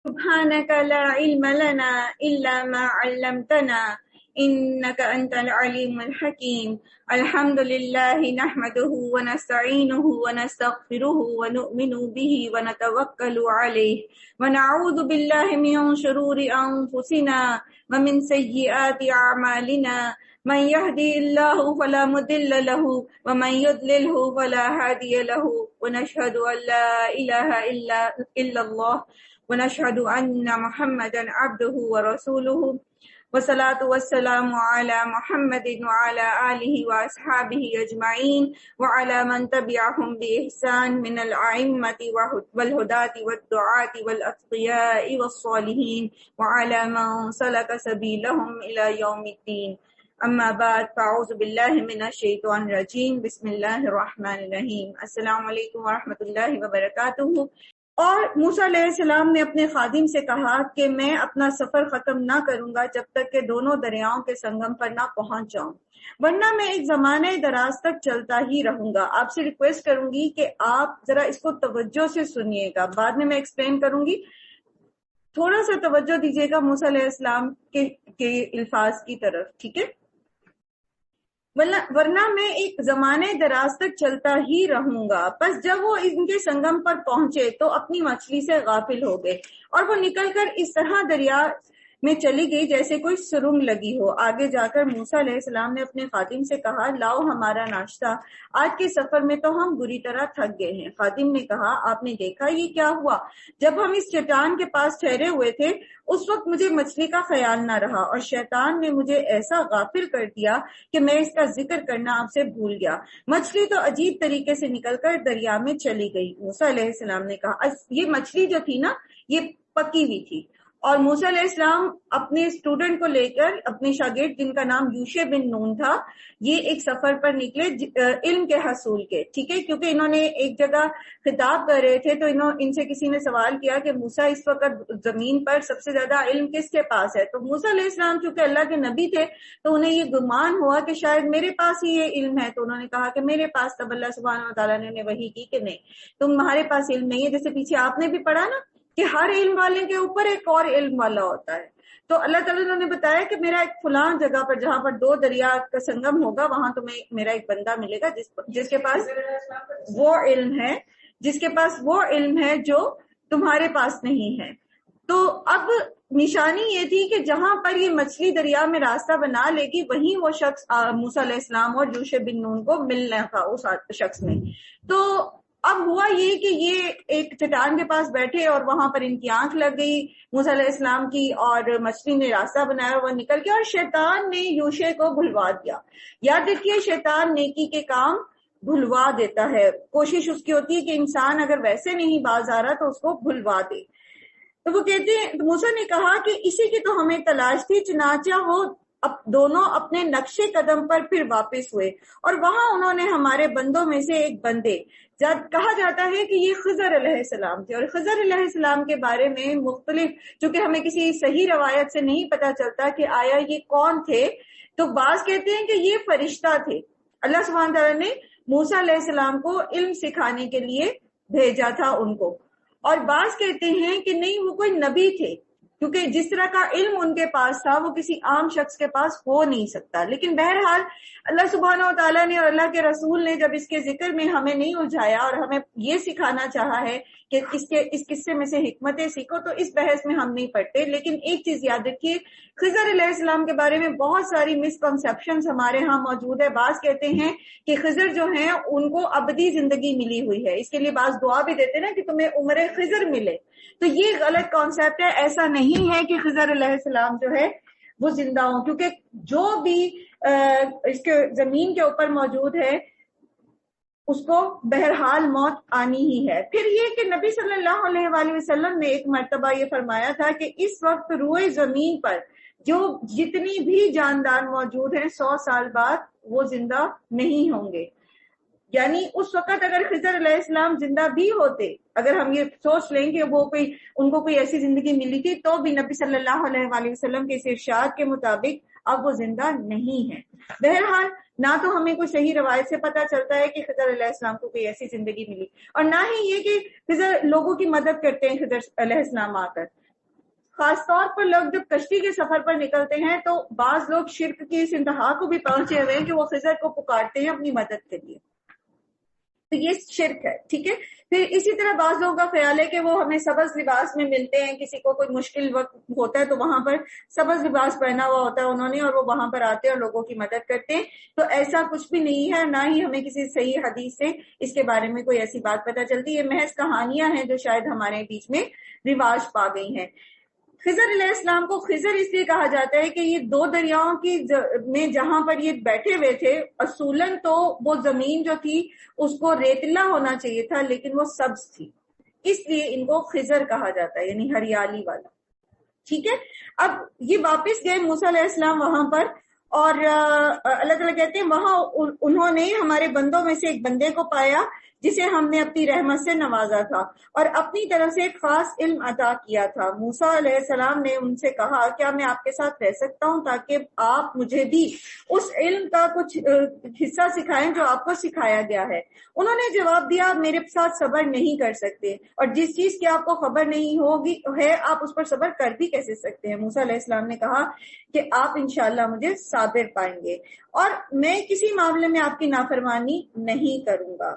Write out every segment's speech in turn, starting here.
سبحانك لا علم لنا إلا ما علمتنا إنك أنت العليم الحكيم. الحمد لله نحمده ونستعينه ونستغفره ونؤمن به ونتوكل عليه ونعوذ بالله من شرور أنفسنا ومن سيئات أعمالنا. من يهدي الله فلا مضل له ومن يضلله فلا هادي له ونشهد أن لا إله إلا الله ونشهد أن محمدا عبده ورسوله والصلاة والسلام على محمد وعلى آله وأصحابه أجمعين وعلى من تبعهم بإحسان من الأئمة والهداة والدعاة والأتقياء والصالحين وعلى من سلك سبيلهم إلى يوم الدين. اما بعد فاعوذ باللہ من الشیطان الرجیم بسم اللہ الرحمن الرحیم. السلام علیکم ورحمۃ اللہ وبرکاتہ. اور موسیٰ علیہ السلام نے اپنے خادم سے کہا کہ میں اپنا سفر ختم نہ کروں گا جب تک کہ دونوں دریاؤں کے سنگم پر نہ پہنچ جاؤں، ورنہ میں ایک زمانہ دراز تک چلتا ہی رہوں گا. آپ سے ریکویسٹ کروں گی کہ آپ ذرا اس کو توجہ سے سنیے گا، بعد میں ایکسپلین کروں گی. تھوڑا سا توجہ دیجیے گا موسیٰ علیہ السلام کے الفاظ کی طرف، ٹھیک ہے؟ ورنہ میں ایک زمانے دراز تک چلتا ہی رہوں گا. بس جب وہ ان کے سنگم پر پہنچے تو اپنی مچھلی سے غافل ہو گئے اور وہ نکل کر اس طرح دریا میں چلی گئی جیسے کوئی سرنگ لگی ہو. آگے جا کر موسیٰ علیہ السلام نے اپنے خادم سے کہا، لاؤ ہمارا ناشتہ، آج کے سفر میں تو ہم بری طرح تھک گئے ہیں. خادم نے کہا، آپ نے دیکھا یہ کیا ہوا؟ جب ہم اس چٹان کے پاس ٹھہرے ہوئے تھے اس وقت مجھے مچھلی کا خیال نہ رہا اور شیطان نے مجھے ایسا غافل کر دیا کہ میں اس کا ذکر کرنا آپ سے بھول گیا. مچھلی تو عجیب طریقے سے نکل کر دریا میں چلی گئی. موسیٰ علیہ السلام نے کہا، یہ مچھلی جو تھی نا یہ پکی ہوئی تھی. اور موسیٰ علیہ السلام اپنے اسٹوڈنٹ کو لے کر، اپنے شاگرد جن کا نام یوشع بن نون تھا، یہ ایک سفر پر نکلے علم کے حصول کے، ٹھیک ہے؟ کیونکہ انہوں نے ایک جگہ خطاب کر رہے تھے تو ان سے کسی نے سوال کیا کہ موسیٰ اس وقت زمین پر سب سے زیادہ علم کس کے پاس ہے؟ تو موسیٰ علیہ السلام چونکہ اللہ کے نبی تھے تو انہیں یہ گمان ہوا کہ شاید میرے پاس ہی یہ علم ہے. تو انہوں نے کہا کہ میرے پاس، تب اللہ سبحانہ و تعالیٰ نے وحی کی کہ نہیں، تمہارے پاس علم نہیں ہے. جیسے پیچھے آپ نے بھی پڑھا نا کہ ہر علم والے کے اوپر ایک اور علم والا ہوتا ہے. تو اللہ تعالیٰ نے بتایا کہ میرا ایک فلاں جگہ پر جہاں پر دو دریا کا سنگم ہوگا وہاں تمہیں میرا ایک بندہ ملے گا جس کے پاس وہ علم ہے جو تمہارے پاس نہیں ہے. تو اب نشانی یہ تھی کہ جہاں پر یہ مچھلی دریا میں راستہ بنا لے گی وہیں وہ شخص موسیٰ علیہ السلام اور یوشع بن نون کو ملنا تھا اس شخص نے. تو اب ہوا یہ کہ یہ ایک چٹان کے پاس بیٹھے اور وہاں پر ان کی آنکھ لگ گئی موسیٰ علیہ السلام کی، اور مچھلی نے راستہ بنایا اور وہ نکل گیا اور شیطان نے یوشع کو بھلوا دیا. یاد رکھیے شیطان نیکی کے کام بھلوا دیتا ہے. کوشش اس کی ہوتی ہے کہ انسان اگر ویسے نہیں باز آ رہا تو اس کو بھلوا دے. تو وہ کہتے ہیں، موسیٰ نے کہا کہ اسی کی تو ہمیں تلاش تھی، چنانچہ وہ دونوں اپنے نقش قدم پر پھر واپس ہوئے اور وہاں انہوں نے ہمارے بندوں میں سے ایک بندے، کہا جاتا ہے کہ یہ خضر علیہ السلام تھے. اور خضر علیہ السلام کے بارے میں مختلف، چونکہ ہمیں کسی صحیح روایت سے نہیں پتا چلتا کہ آیا یہ کون تھے، تو بعض کہتے ہیں کہ یہ فرشتہ تھے. اللہ سبحانہ تعالیٰ نے موسیٰ علیہ السلام کو علم سکھانے کے لیے بھیجا تھا ان کو. اور بعض کہتے ہیں کہ نہیں، وہ کوئی نبی تھے، کیونکہ جس طرح کا علم ان کے پاس تھا وہ کسی عام شخص کے پاس ہو نہیں سکتا. لیکن بہرحال اللہ سبحانہ و تعالیٰ نے اور اللہ کے رسول نے جب اس کے ذکر میں ہمیں نہیں الجھایا اور ہمیں یہ سکھانا چاہا ہے کہ اس قصے میں سے حکمتیں سیکھو، تو اس بحث میں ہم نہیں پڑھتے. لیکن ایک چیز یاد رکھیے، خضر علیہ السلام کے بارے میں بہت ساری مسکنسیپشنز ہمارے ہاں موجود ہے. بعض کہتے ہیں کہ خضر جو ہیں ان کو ابدی زندگی ملی ہوئی ہے، اس کے لیے بعض دعا بھی دیتے نا کہ تمہیں عمر خضر ملے. تو یہ غلط کانسیپٹ ہے. ایسا نہیں ہے کہ خضر علیہ السلام جو ہے وہ زندہ ہوں، کیونکہ جو بھی اس کے زمین کے اوپر موجود ہے اس کو بہرحال موت آنی ہی ہے. پھر یہ کہ نبی صلی اللہ علیہ وآلہ وسلم نے ایک مرتبہ یہ فرمایا تھا کہ اس وقت روئے زمین پر جو جتنی بھی جاندار موجود ہیں 100 سال بعد وہ زندہ نہیں ہوں گے. یعنی اس وقت اگر خضر علیہ السلام زندہ بھی ہوتے، اگر ہم یہ سوچ لیں کہ ان کو کوئی ایسی زندگی ملی تھی، تو بھی نبی صلی اللہ علیہ وآلہ وسلم کے اس ارشاد کے مطابق اب وہ زندہ نہیں ہے. بہرحال نہ تو ہمیں کوئی صحیح روایت سے پتہ چلتا ہے کہ خضر علیہ السلام کو کوئی ایسی زندگی ملی، اور نہ ہی یہ کہ خضر لوگوں کی مدد کرتے ہیں خضر علیہ السلام آ کر. خاص طور پر لوگ جب کشتی کے سفر پر نکلتے ہیں تو بعض لوگ شرک کی اس انتہا کو بھی پہنچے ہوئے ہیں کہ وہ خضر کو پکارتے ہیں اپنی مدد کے لیے، تو یہ شرک ہے، ٹھیک ہے۔ پھر اسی طرح بعض لوگوں کا خیال ہے کہ وہ ہمیں سبز لباس میں ملتے ہیں، کسی کو کوئی مشکل وقت ہوتا ہے تو وہاں پر سبز لباس پہنا ہوا ہوتا ہے انہوں نے، اور وہ وہاں پر آتے ہیں اور لوگوں کی مدد کرتے ہیں، تو ایسا کچھ بھی نہیں ہے، نہ ہی ہمیں کسی صحیح حدیث سے اس کے بارے میں کوئی ایسی بات پتہ چلتی۔ یہ محض کہانیاں ہیں جو شاید ہمارے بیچ میں رواج پا گئی ہیں۔ خضر علیہ السلام کو خضر اس لیے کہا جاتا ہے کہ یہ دو دریاؤں کی میں جہاں پر یہ بیٹھے ہوئے تھے، اصولاً تو وہ زمین جو تھی اس کو ریتلا ہونا چاہیے تھا لیکن وہ سبز تھی، اس لیے ان کو خضر کہا جاتا ہے، یعنی ہریالی والا، ٹھیک ہے۔ اب یہ واپس گئے موسیٰ علیہ السلام وہاں پر، اور اللہ تعالیٰ کہتے ہیں وہاں انہوں نے ہمارے بندوں میں سے ایک بندے کو پایا جسے ہم نے اپنی رحمت سے نوازا تھا اور اپنی طرف سے ایک خاص علم عطا کیا تھا۔ موسیٰ علیہ السلام نے ان سے کہا کیا میں آپ کے ساتھ رہ سکتا ہوں تاکہ آپ مجھے بھی اس علم کا کچھ حصہ سکھائیں جو آپ کو سکھایا گیا ہے۔ انہوں نے جواب دیا آپ میرے ساتھ صبر نہیں کر سکتے، اور جس چیز کی آپ کو خبر نہیں ہوگی ہے آپ اس پر صبر کر بھی کیسے سکتے ہیں؟ موسیٰ علیہ السلام نے کہا کہ آپ انشاءاللہ مجھے صابر پائیں گے اور میں کسی معاملے میں آپ کی نافرمانی نہیں کروں گا۔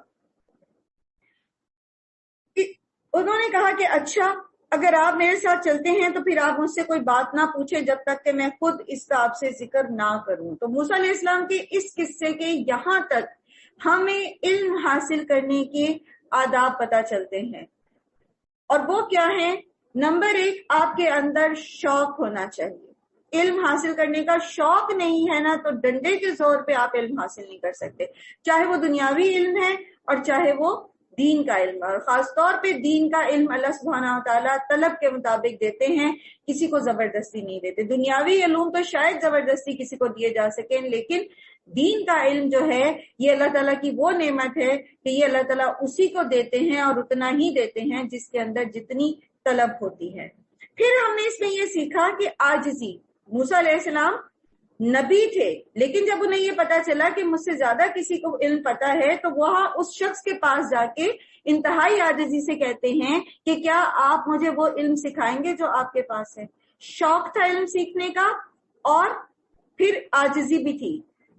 انہوں نے کہا کہ اچھا اگر آپ میرے ساتھ چلتے ہیں تو پھر آپ مجھ سے کوئی بات نہ پوچھیں جب تک کہ میں خود اس کا آپ سے ذکر نہ کروں۔ تو موسیٰ علیہ السلام کے اس قصے کے یہاں تک ہمیں علم حاصل کرنے کے آداب پتہ چلتے ہیں، اور وہ کیا ہیں؟ نمبر 1، آپ کے اندر شوق ہونا چاہیے۔ علم حاصل کرنے کا شوق نہیں ہے نا تو ڈنڈے کے زور پہ آپ علم حاصل نہیں کر سکتے، چاہے وہ دنیاوی علم ہے اور چاہے وہ دین کا علم ہے، اور خاص طور پہ دین کا علم اللہ سبحانہ وتعالیٰ طلب کے مطابق دیتے ہیں، کسی کو زبردستی نہیں دیتے۔ دنیاوی علوم تو شاید زبردستی کسی کو دیے جا سکیں، لیکن دین کا علم جو ہے یہ اللہ تعالیٰ کی وہ نعمت ہے کہ یہ اللہ تعالیٰ اسی کو دیتے ہیں اور اتنا ہی دیتے ہیں جس کے اندر جتنی طلب ہوتی ہے۔ پھر ہم نے اس میں یہ سیکھا کہ عاجزی، موسیٰ علیہ السلام نبی تھے لیکن جب انہیں یہ پتا چلا کہ مجھ سے زیادہ کسی کو علم پتا ہے تو وہاں اس شخص کے پاس جا کے انتہائی عاجزی سے کہتے ہیں کہ کیا آپ مجھے وہ علم سکھائیں گے جو آپ کے پاس ہے۔ شوق تھا علم سیکھنے کا اور پھر عاجزی بھی تھی۔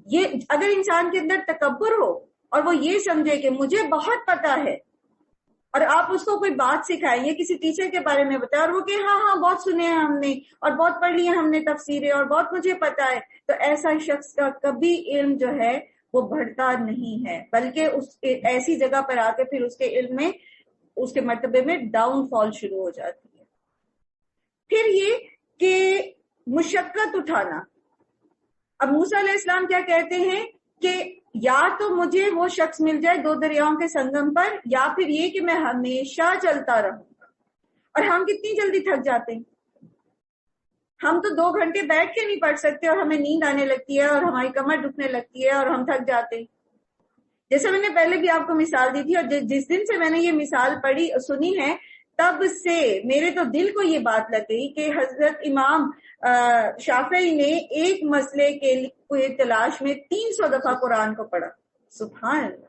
یہ اگر انسان کے اندر تکبر ہو اور وہ یہ سمجھے کہ مجھے بہت پتا ہے اور آپ اس کو کوئی بات سکھائیں گے، کسی ٹیچر کے بارے میں بتائیں اور وہ کہ ہاں بہت سنے ہیں ہم نے اور بہت پڑھ لی ہے ہم نے تفسیریں اور بہت مجھے پتا ہے، تو ایسا شخص کا کبھی علم جو ہے وہ بڑھتا نہیں ہے، بلکہ اس ایسی جگہ پر آ کے پھر اس کے علم میں اس کے مرتبے میں ڈاؤن فال شروع ہو جاتی ہے۔ پھر یہ کہ مشقت اٹھانا، اب موسیٰ علیہ السلام کیا کہتے ہیں کہ یا تو مجھے وہ شخص مل جائے دو دریاؤں کے سنگم پر، یا پھر یہ کہ میں ہمیشہ چلتا رہوں گا۔ اور ہم کتنی جلدی تھک جاتے ہیں، ہم تو 2 گھنٹے بیٹھ کے نہیں پڑھ سکتے اور ہمیں نیند آنے لگتی ہے اور ہماری کمر دکھنے لگتی ہے اور ہم تھک جاتے ہیں۔ جیسے میں نے پہلے بھی آپ کو مثال دی تھی، اور جس دن سے میں نے یہ مثال پڑھی سنی ہے تب سے میرے تو دل کو یہ بات لگ گئی کہ حضرت امام شافعی نے ایک مسئلے کے تلاش میں 300 دفعہ قرآن کو پڑھا۔ سبحان اللہ،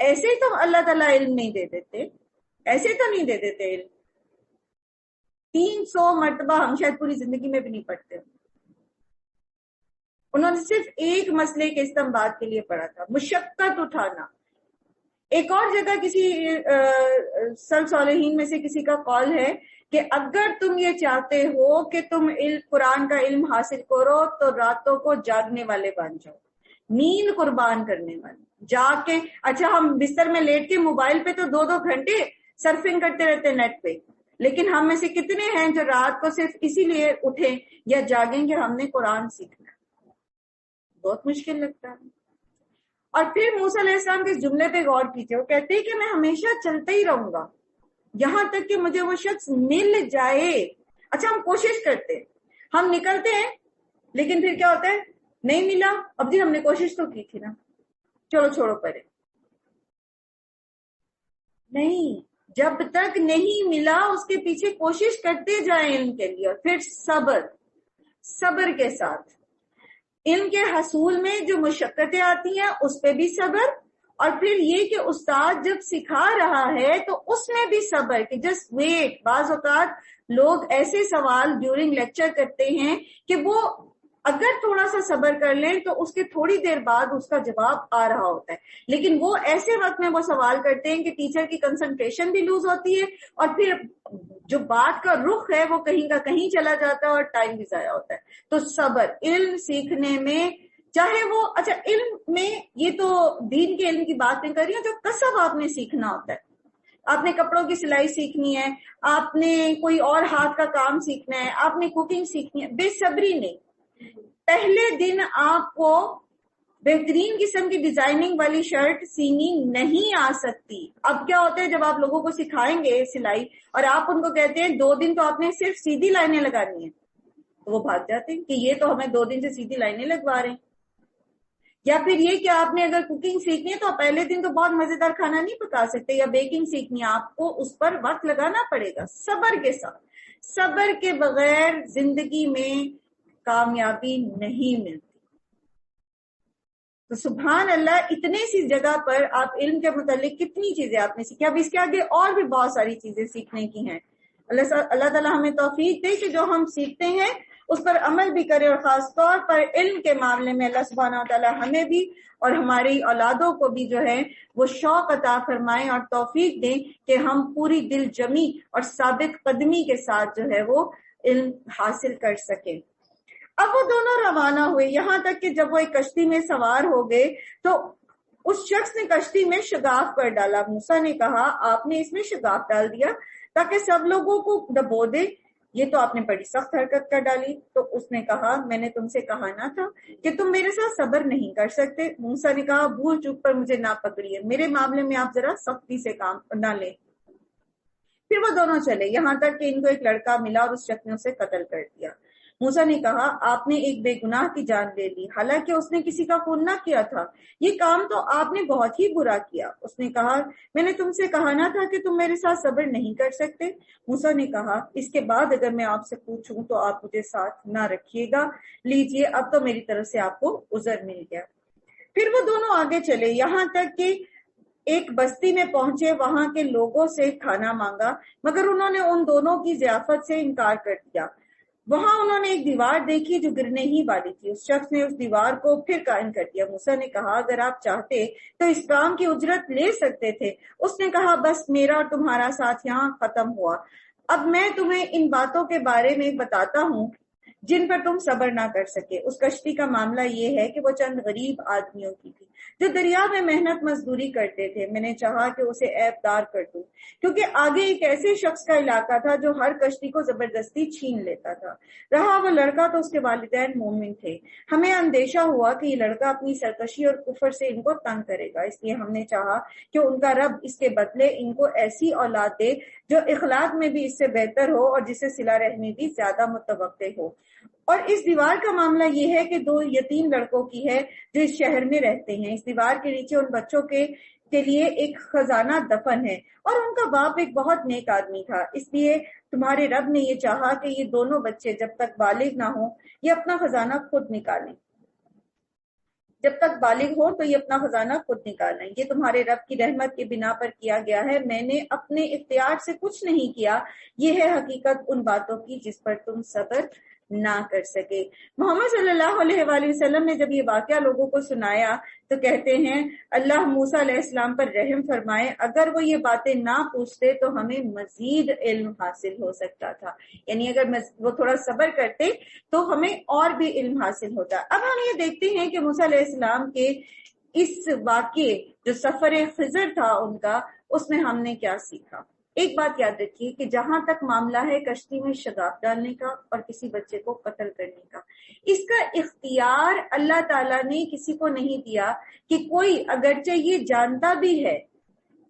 ایسے تو اللہ تعالیٰ علم نہیں دے دیتے، ایسے تو نہیں دے دیتے علم۔ 300 مرتبہ ہم شاید پوری زندگی میں بھی نہیں پڑھتے۔ انہوں نے صرف ایک مسئلے کے استنباط کے لیے پڑھا تھا، مشقت اٹھانا۔ ایک اور جگہ کسی سلف صالحین میں سے کسی کا قول ہے کہ اگر تم یہ چاہتے ہو کہ تم قرآن کا علم حاصل کرو تو راتوں کو جاگنے والے بن جاؤ، نیند قربان کرنے والے، جاگ کے اچھا ہم بستر میں لیٹ کے موبائل پہ تو 2 گھنٹے سرفنگ کرتے رہتے نیٹ پہ، لیکن ہم میں سے کتنے ہیں جو رات کو صرف اسی لیے اٹھیں یا جاگیں کہ ہم نے قرآن سیکھنا ہے؟ بہت مشکل لگتا ہے۔ اور پھر موسیٰ علیہ السلام کے جملے پہ غور کیجیے، وہ کہتے ہیں کہ میں ہمیشہ چلتا ہی رہوں گا یہاں تک کہ مجھے وہ شخص مل جائے۔ اچھا ہم کوشش کرتے ہیں، ہم نکلتے ہیں لیکن پھر کیا ہوتا ہے؟ نہیں ملا، اب جی ہم نے کوشش تو کی تھی نا، چلو چھوڑو پرے۔ نہیں، جب تک نہیں ملا اس کے پیچھے کوشش کرتے جائیں علم کے لیے، اور پھر صبر کے ساتھ علم کے حصول میں جو مشقتیں آتی ہیں اس پہ بھی صبر، اور پھر یہ کہ استاد جب سکھا رہا ہے تو اس میں بھی صبر کہ جسٹ ویٹ۔ بعض اوقات لوگ ایسے سوال ڈیورنگ لیکچر کرتے ہیں کہ وہ اگر تھوڑا سا صبر کر لیں تو اس کے تھوڑی دیر بعد اس کا جواب آ رہا ہوتا ہے، لیکن وہ ایسے وقت میں وہ سوال کرتے ہیں کہ ٹیچر کی کنسنٹریشن بھی لوز ہوتی ہے اور پھر جو بات کا رخ ہے وہ کہیں کا کہیں چلا جاتا ہے اور ٹائم بھی ضائع ہوتا ہے۔ تو صبر علم سیکھنے میں، چاہے وہ علم میں، یہ تو دین کے علم کی بات نہیں کر رہی ہوں، جو کسب آپ نے سیکھنا ہوتا ہے، آپ نے کپڑوں کی سلائی سیکھنی ہے، آپ نے کوئی اور ہاتھ کا کام سیکھنا ہے، آپ نے کوکنگ سیکھنی ہے، بے صبری نہیں، پہلے دن آپ کو بہترین قسم کی ڈیزائننگ والی شرٹ سینی نہیں آ سکتی۔ اب کیا ہوتا ہے جب آپ لوگوں کو سکھائیں گے سلائی اور آپ ان کو کہتے ہیں 2 دن تو آپ نے صرف سیدھی لائنیں لگانی ہیں، تو وہ بھاگ جاتے ہیں کہ یہ تو ہمیں 2 دن سے سیدھی لائنیں لگوا رہے ہیں۔ یا پھر یہ کہ آپ نے اگر کوکنگ سیکھنی ہے تو پہلے دن تو بہت مزیدار کھانا نہیں پکا سکتے، یا بیکنگ سیکھنی ہے، آپ کو اس پر وقت لگانا پڑے گا صبر کے ساتھ۔ صبر کے بغیر زندگی میں کامیابی نہیں ملتی۔ تو سبحان اللہ، اتنے سی جگہ پر آپ علم کے متعلق کتنی چیزیں آپ نے سیکھی۔ اب اس کے آگے اور بھی بہت ساری چیزیں سیکھنے کی ہیں۔ اللہ تعالیٰ ہمیں توفیق دے کہ جو ہم سیکھتے ہیں اس پر عمل بھی کرے، اور خاص طور پر علم کے معاملے میں اللہ سبحانہ و تعالیٰ ہمیں بھی اور ہماری اولادوں کو بھی جو ہے وہ شوق عطا فرمائیں اور توفیق دیں کہ ہم پوری دل جمی اور ثابت قدمی کے ساتھ جو ہے وہ علم حاصل کر سکیں۔ اب وہ دونوں روانہ ہوئے، یہاں تک کہ جب وہ ایک کشتی میں سوار ہو گئے تو اس شخص نے کشتی میں شگاف کر ڈالا۔ موسیٰ نے کہا آپ نے اس میں شگاف ڈال دیا تاکہ سب لوگوں کو ڈبو دے، یہ تو آپ نے بڑی سخت حرکت کر ڈالی۔ تو اس نے کہا میں نے تم سے کہا نہ تھا کہ تم میرے ساتھ صبر نہیں کر سکتے؟ موسیٰ نے کہا بھول چوک پر مجھے نہ پکڑیے، میرے معاملے میں آپ ذرا سختی سے کام نہ لیں۔ پھر وہ دونوں چلے یہاں تک کہ ان کو ایک لڑکا ملا اور اس شخص نے اسے قتل کر دیا۔ موسیٰ نے کہا آپ نے ایک بے گناہ کی جان لے لی، حالانکہ اس نے کسی کا خون نہ کیا تھا، یہ کام تو آپ نے بہت ہی برا کیا۔ اس نے کہا میں نے تم سے کہا نہ تھا کہ تم میرے ساتھ صبر نہیں کر سکتے؟ موسیٰ نے کہا اس کے بعد اگر میں آپ سے پوچھوں تو آپ مجھے ساتھ نہ رکھیے گا، لیجئے اب تو میری طرف سے آپ کو عذر مل گیا۔ پھر وہ دونوں آگے چلے یہاں تک کہ ایک بستی میں پہنچے، وہاں کے لوگوں سے کھانا مانگا مگر انہوں نے ان دونوں کی ضیافت سے انکار کر دیا۔ وہاں انہوں نے ایک دیوار دیکھی جو گرنے ہی والی تھی، اس شخص نے اس دیوار کو پھر قائم کر دیا۔ موسیٰ نے کہا اگر آپ چاہتے تو اس کام کی اجرت لے سکتے تھے۔ اس نے کہا بس میرا اور تمہارا ساتھ یہاں ختم ہوا، اب میں تمہیں ان باتوں کے بارے میں بتاتا ہوں جن پر تم صبر نہ کر سکے۔ اس کشتی کا معاملہ یہ ہے کہ وہ چند غریب آدمیوں کی تھی جو دریا میں محنت مزدوری کرتے تھے۔ میں نے چاہا کہ اسے عیب دار کر دوں کیونکہ آگے ایک ایسے شخص کا علاقہ تھا جو ہر کشتی کو زبردستی چھین لیتا تھا۔ رہا وہ لڑکا تو اس کے والدین مومن تھے، ہمیں اندیشہ ہوا کہ یہ لڑکا اپنی سرکشی اور کفر سے ان کو تنگ کرے گا، اس لیے ہم نے چاہا کہ ان کا رب اس کے بدلے ان کو ایسی اولاد دے جو اخلاق میں بھی اس سے بہتر ہو اور جسے صلہ رحمی بھی زیادہ متوقع ہو۔ اور اس دیوار کا معاملہ یہ ہے کہ 2 یتیم لڑکوں کی ہے جو اس شہر میں رہتے ہیں۔ اس دیوار کے نیچے ان بچوں کے لیے ایک خزانہ دفن ہے اور ان کا باپ ایک بہت نیک آدمی تھا، اس لیے تمہارے رب نے یہ چاہا کہ یہ دونوں بچے جب تک بالغ نہ ہوں یہ اپنا خزانہ خود نکالیں۔ جب تک بالغ ہو تو یہ اپنا خزانہ خود نکالیں، یہ تمہارے رب کی رحمت کی بنا پر کیا گیا ہے، میں نے اپنے اختیار سے کچھ نہیں کیا، یہ ہے حقیقت ان باتوں کی جس پر تم صبر نہ کر سکے۔ محمد صلی اللہ علیہ وآلہ وسلم نے جب یہ واقعہ لوگوں کو سنایا تو کہتے ہیں اللہ موسیٰ علیہ السلام پر رحم فرمائے، اگر وہ یہ باتیں نہ پوچھتے تو ہمیں مزید علم حاصل ہو سکتا تھا، یعنی اگر وہ تھوڑا صبر کرتے تو ہمیں اور بھی علم حاصل ہوتا۔ اب ہم یہ دیکھتے ہیں کہ موسیٰ علیہ السلام کے اس واقعے جو سفر خضر تھا ان کا، اس میں ہم نے کیا سیکھا۔ ایک بات یاد رکھیے کہ جہاں تک معاملہ ہے کشتی میں شگاف ڈالنے کا اور کسی بچے کو قتل کرنے کا، اس کا اختیار اللہ تعالیٰ نے کسی کو نہیں دیا کہ کوئی اگرچہ یہ جانتا بھی ہے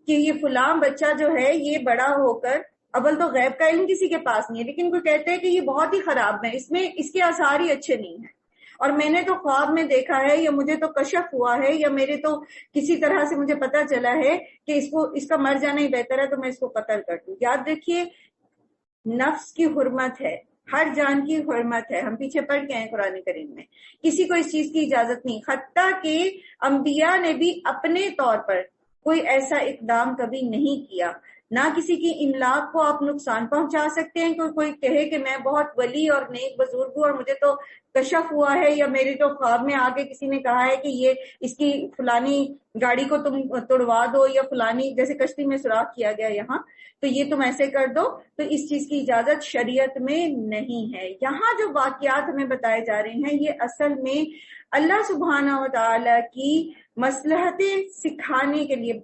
کہ یہ فلاں بچہ جو ہے یہ بڑا ہو کر، اول تو غیب کا علم کسی کے پاس نہیں ہے، لیکن کوئی کہتے ہیں کہ یہ بہت ہی خراب ہے، اس میں اس کے آثار ہی اچھے نہیں ہیں، اور میں نے تو خواب میں دیکھا ہے یا مجھے تو کشف ہوا ہے یا میرے تو کسی طرح سے مجھے پتا چلا ہے کہ اس کا مر جانا ہی بہتر ہے تو میں اس کو قتل کر دوں۔ یاد رکھیے نفس کی حرمت ہے، ہر جان کی حرمت ہے، ہم پیچھے پڑھ کے ہیں قرآن کریم میں، کسی کو اس چیز کی اجازت نہیں، حتیٰ کہ انبیاء نے بھی اپنے طور پر کوئی ایسا اقدام کبھی نہیں کیا نہ کسی کی املاک کو آپ نقصان پہنچا سکتے ہیں. کوئی کہے کہ میں بہت ولی اور نیک بزرگ ہوں اور مجھے تو کشف ہوا ہے یا میری تو خواب میں آ کے کسی نے کہا ہے کہ یہ اس کی فلانی گاڑی کو تم توڑوا دو یا فلانی جیسے کشتی میں سوراخ کیا گیا یہاں تو یہ تم ایسے کر دو, تو اس چیز کی اجازت شریعت میں نہیں ہے. یہاں جو واقعات ہمیں بتائے جا رہے ہیں یہ اصل میں اللہ سبحانہ و تعالی کی مصلحتیں سکھانے کے لیے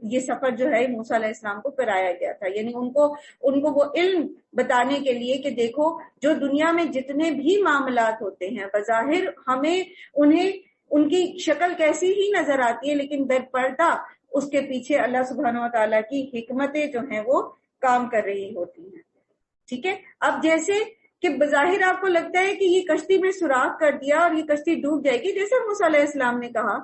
یہ سفر جو ہے موسیٰ علیہ السلام کو کرایا گیا تھا. یعنی ان کو وہ علم بتانے کے لیے کہ دیکھو جو دنیا میں جتنے بھی معاملات ہوتے ہیں بظاہر ہمیں انہیں ان کی شکل کیسی ہی نظر آتی ہے, لیکن در پردہ اس کے پیچھے اللہ سبحانہ و تعالیٰ کی حکمتیں جو ہیں وہ کام کر رہی ہوتی ہیں. ٹھیک ہے, اب جیسے کہ بظاہر آپ کو لگتا ہے کہ یہ کشتی میں سوراخ کر دیا اور یہ کشتی ڈوب جائے گی جیسے موسیٰ علیہ السلام نے کہا,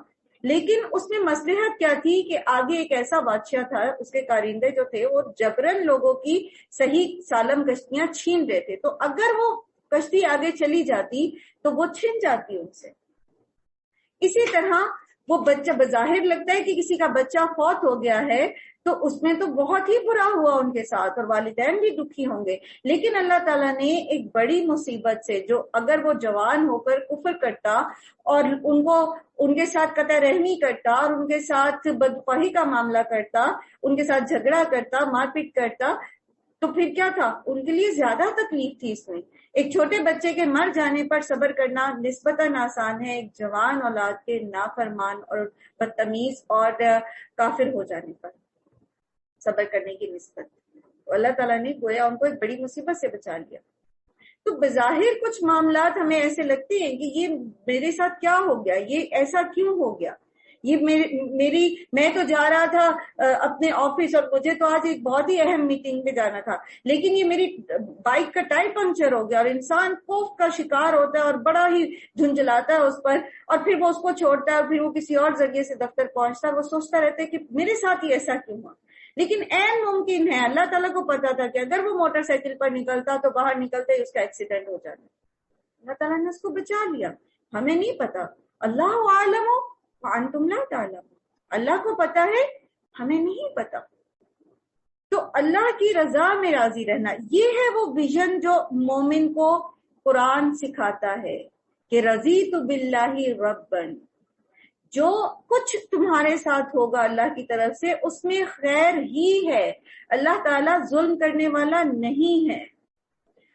لیکن اس میں مصلحت کیا تھی کہ آگے ایک ایسا بادشاہ تھا, اس کے کارندے جو تھے وہ جبرن لوگوں کی صحیح سالم کشتیاں چھین رہے تھے, تو اگر وہ کشتی آگے چلی جاتی تو وہ چھن جاتی ان سے. اسی طرح وہ بچہ بظاہر لگتا ہے کہ کسی کا بچہ فوت ہو گیا ہے تو اس میں تو بہت ہی برا ہوا ان کے ساتھ اور والدین بھی دکھی ہوں گے, لیکن اللہ تعالیٰ نے ایک بڑی مصیبت سے جو اگر وہ جوان ہو کر کفر کرتا اور ان کے ساتھ قطع رحمی کرتا اور ان کے ساتھ بدخواہی کا معاملہ کرتا, ان کے ساتھ جھگڑا کرتا, مار پیٹ کرتا, تو پھر کیا تھا ان کے لیے زیادہ تکلیف تھی اس میں. ایک چھوٹے بچے کے مر جانے پر صبر کرنا نسبتاً آسان ہے, ایک جوان اولاد کے نافرمان اور بدتمیز اور کافر ہو جانے پر صبر کرنے کی نسبت. اللہ تعالیٰ نے گویا ان کو ایک بڑی مصیبت سے بچا لیا. تو بظاہر کچھ معاملات ہمیں ایسے لگتے ہیں کہ یہ میرے ساتھ کیا ہو گیا, یہ ایسا کیوں ہو گیا, یہ میں تو جا رہا تھا اپنے آفس اور مجھے تو آج ایک بہت ہی اہم میٹنگ میں جانا تھا, لیکن یہ میری بائک کا ٹائر پنکچر ہو گیا, اور انسان خوف کا شکار ہوتا ہے اور بڑا ہی جھنجھلاتا ہے اس پر, اور پھر وہ اس کو چھوڑتا ہے اور پھر وہ کسی اور ذریعے سے دفتر پہنچتا ہے, وہ سوچتا رہتا ہے کہ میرے ساتھ ہی ایسا کیوں ہوا. لیکن عین ممکن ہے, اللہ تعالیٰ کو پتا تھا کہ اگر وہ موٹر سائیکل پر نکلتا تو باہر نکلتے ہی اس کا ایکسیڈنٹ ہو جاتا. اللہ تعالیٰ نے اس کو بچا لیا, ہمیں نہیں پتا. اللہ عالم وانتم لا تعلمون, اللہ کو پتا ہے ہمیں نہیں پتا. تو اللہ کی رضا میں راضی رہنا, یہ ہے وہ ویژن جو مومن کو قرآن سکھاتا ہے کہ رضیت باللہ ربن, جو کچھ تمہارے ساتھ ہوگا اللہ کی طرف سے اس میں خیر ہی ہے. اللہ تعالیٰ ظلم کرنے والا نہیں ہے,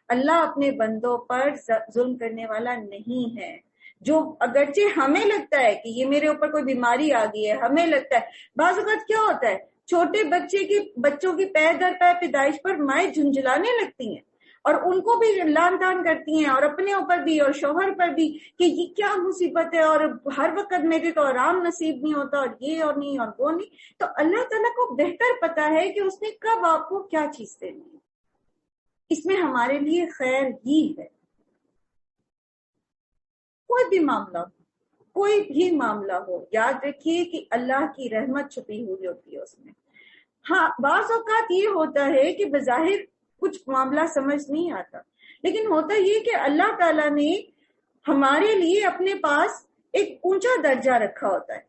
اللہ اپنے بندوں پر ظلم کرنے والا نہیں ہے. جو اگرچہ ہمیں لگتا ہے کہ یہ میرے اوپر کوئی بیماری آ گئی ہے, ہمیں لگتا ہے بعض اوقات کیا ہوتا ہے چھوٹے بچوں کی پے در پے پیدائش پر مائیں جھنجھلانے لگتی ہیں اور ان کو بھی لان تان کرتی ہیں اور اپنے اوپر بھی اور شوہر پر بھی کہ یہ کیا مصیبت ہے اور ہر وقت میرے تو آرام نصیب نہیں ہوتا اور یہ اور نہیں اور وہ نہیں. تو اللہ تعالیٰ کو بہتر پتا ہے کہ اس نے کب آپ کو کیا چیز دینی ہے, اس میں ہمارے لیے خیر ہی ہے. کوئی بھی معاملہ ہو یاد رکھیے کہ اللہ کی رحمت چھپی ہوئی ہوتی ہے اس میں. ہاں بعض اوقات یہ ہوتا ہے کہ بظاہر کچھ معاملہ سمجھ نہیں آتا, لیکن ہوتا یہ کہ اللہ تعالیٰ نے ہمارے لیے اپنے پاس ایک اونچا درجہ رکھا ہوتا ہے,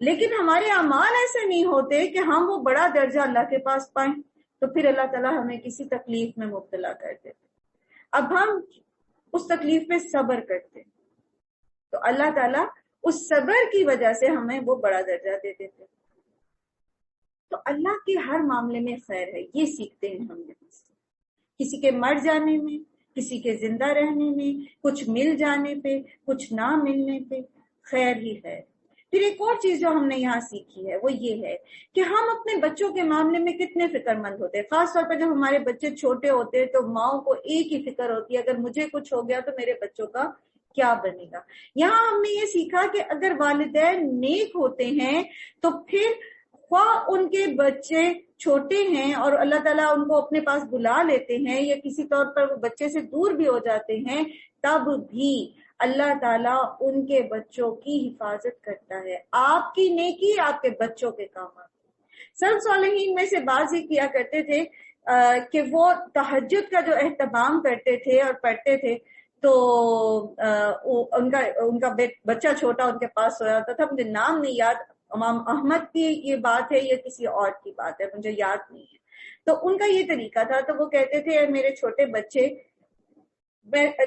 لیکن ہمارے اعمال ایسے نہیں ہوتے کہ ہم وہ بڑا درجہ اللہ کے پاس پائیں, تو پھر اللہ تعالیٰ ہمیں کسی تکلیف میں مبتلا کر دیتے. اب ہم اس تکلیف پہ صبر کرتے تو اللہ تعالیٰ اس صبر کی وجہ سے ہمیں وہ بڑا درجہ دے دیتے. تو اللہ کے ہر معاملے میں خیر ہے, یہ سیکھتے ہیں ہم یہاں سے. کسی کے مر جانے میں, کسی کے زندہ رہنے میں, کچھ مل جانے پہ, کچھ نہ ملنے پہ خیر ہی ہے. پھر ایک اور چیز جو ہم نے یہاں سیکھی ہے وہ یہ ہے کہ ہم اپنے بچوں کے معاملے میں کتنے فکر مند ہوتے ہیں. خاص طور پر جب ہمارے بچے چھوٹے ہوتے ہیں تو ماؤں کو ایک ہی فکر ہوتی ہے, اگر مجھے کچھ ہو گیا تو میرے بچوں کا کیا بنے گا. یہاں ہم نے یہ سیکھا کہ اگر والدین نیک ہوتے ہیں تو پھر خواہ ان کے بچے چھوٹے ہیں اور اللہ تعالیٰ ان کو اپنے پاس بلا لیتے ہیں یا کسی طور پر وہ بچے سے دور بھی ہو جاتے ہیں, تب بھی اللہ تعالیٰ ان کے بچوں کی حفاظت کرتا ہے. آپ کی نیکی آپ کے بچوں کے کام آتی ہے. سلف صالحین میں سے بعض یہ کیا کرتے تھے کہ وہ تہجد کا جو اہتمام کرتے تھے اور پڑھتے تھے تو ان کا بچہ چھوٹا ان کے پاس سویا ہوتا تھا. مجھے نام نہیں یاد, امام احمد کی یہ بات ہے یا کسی اور کی بات ہے, مجھے یاد نہیں ہے. تو ان کا یہ طریقہ تھا. تو وہ کہتے تھے اے میرے چھوٹے بچے،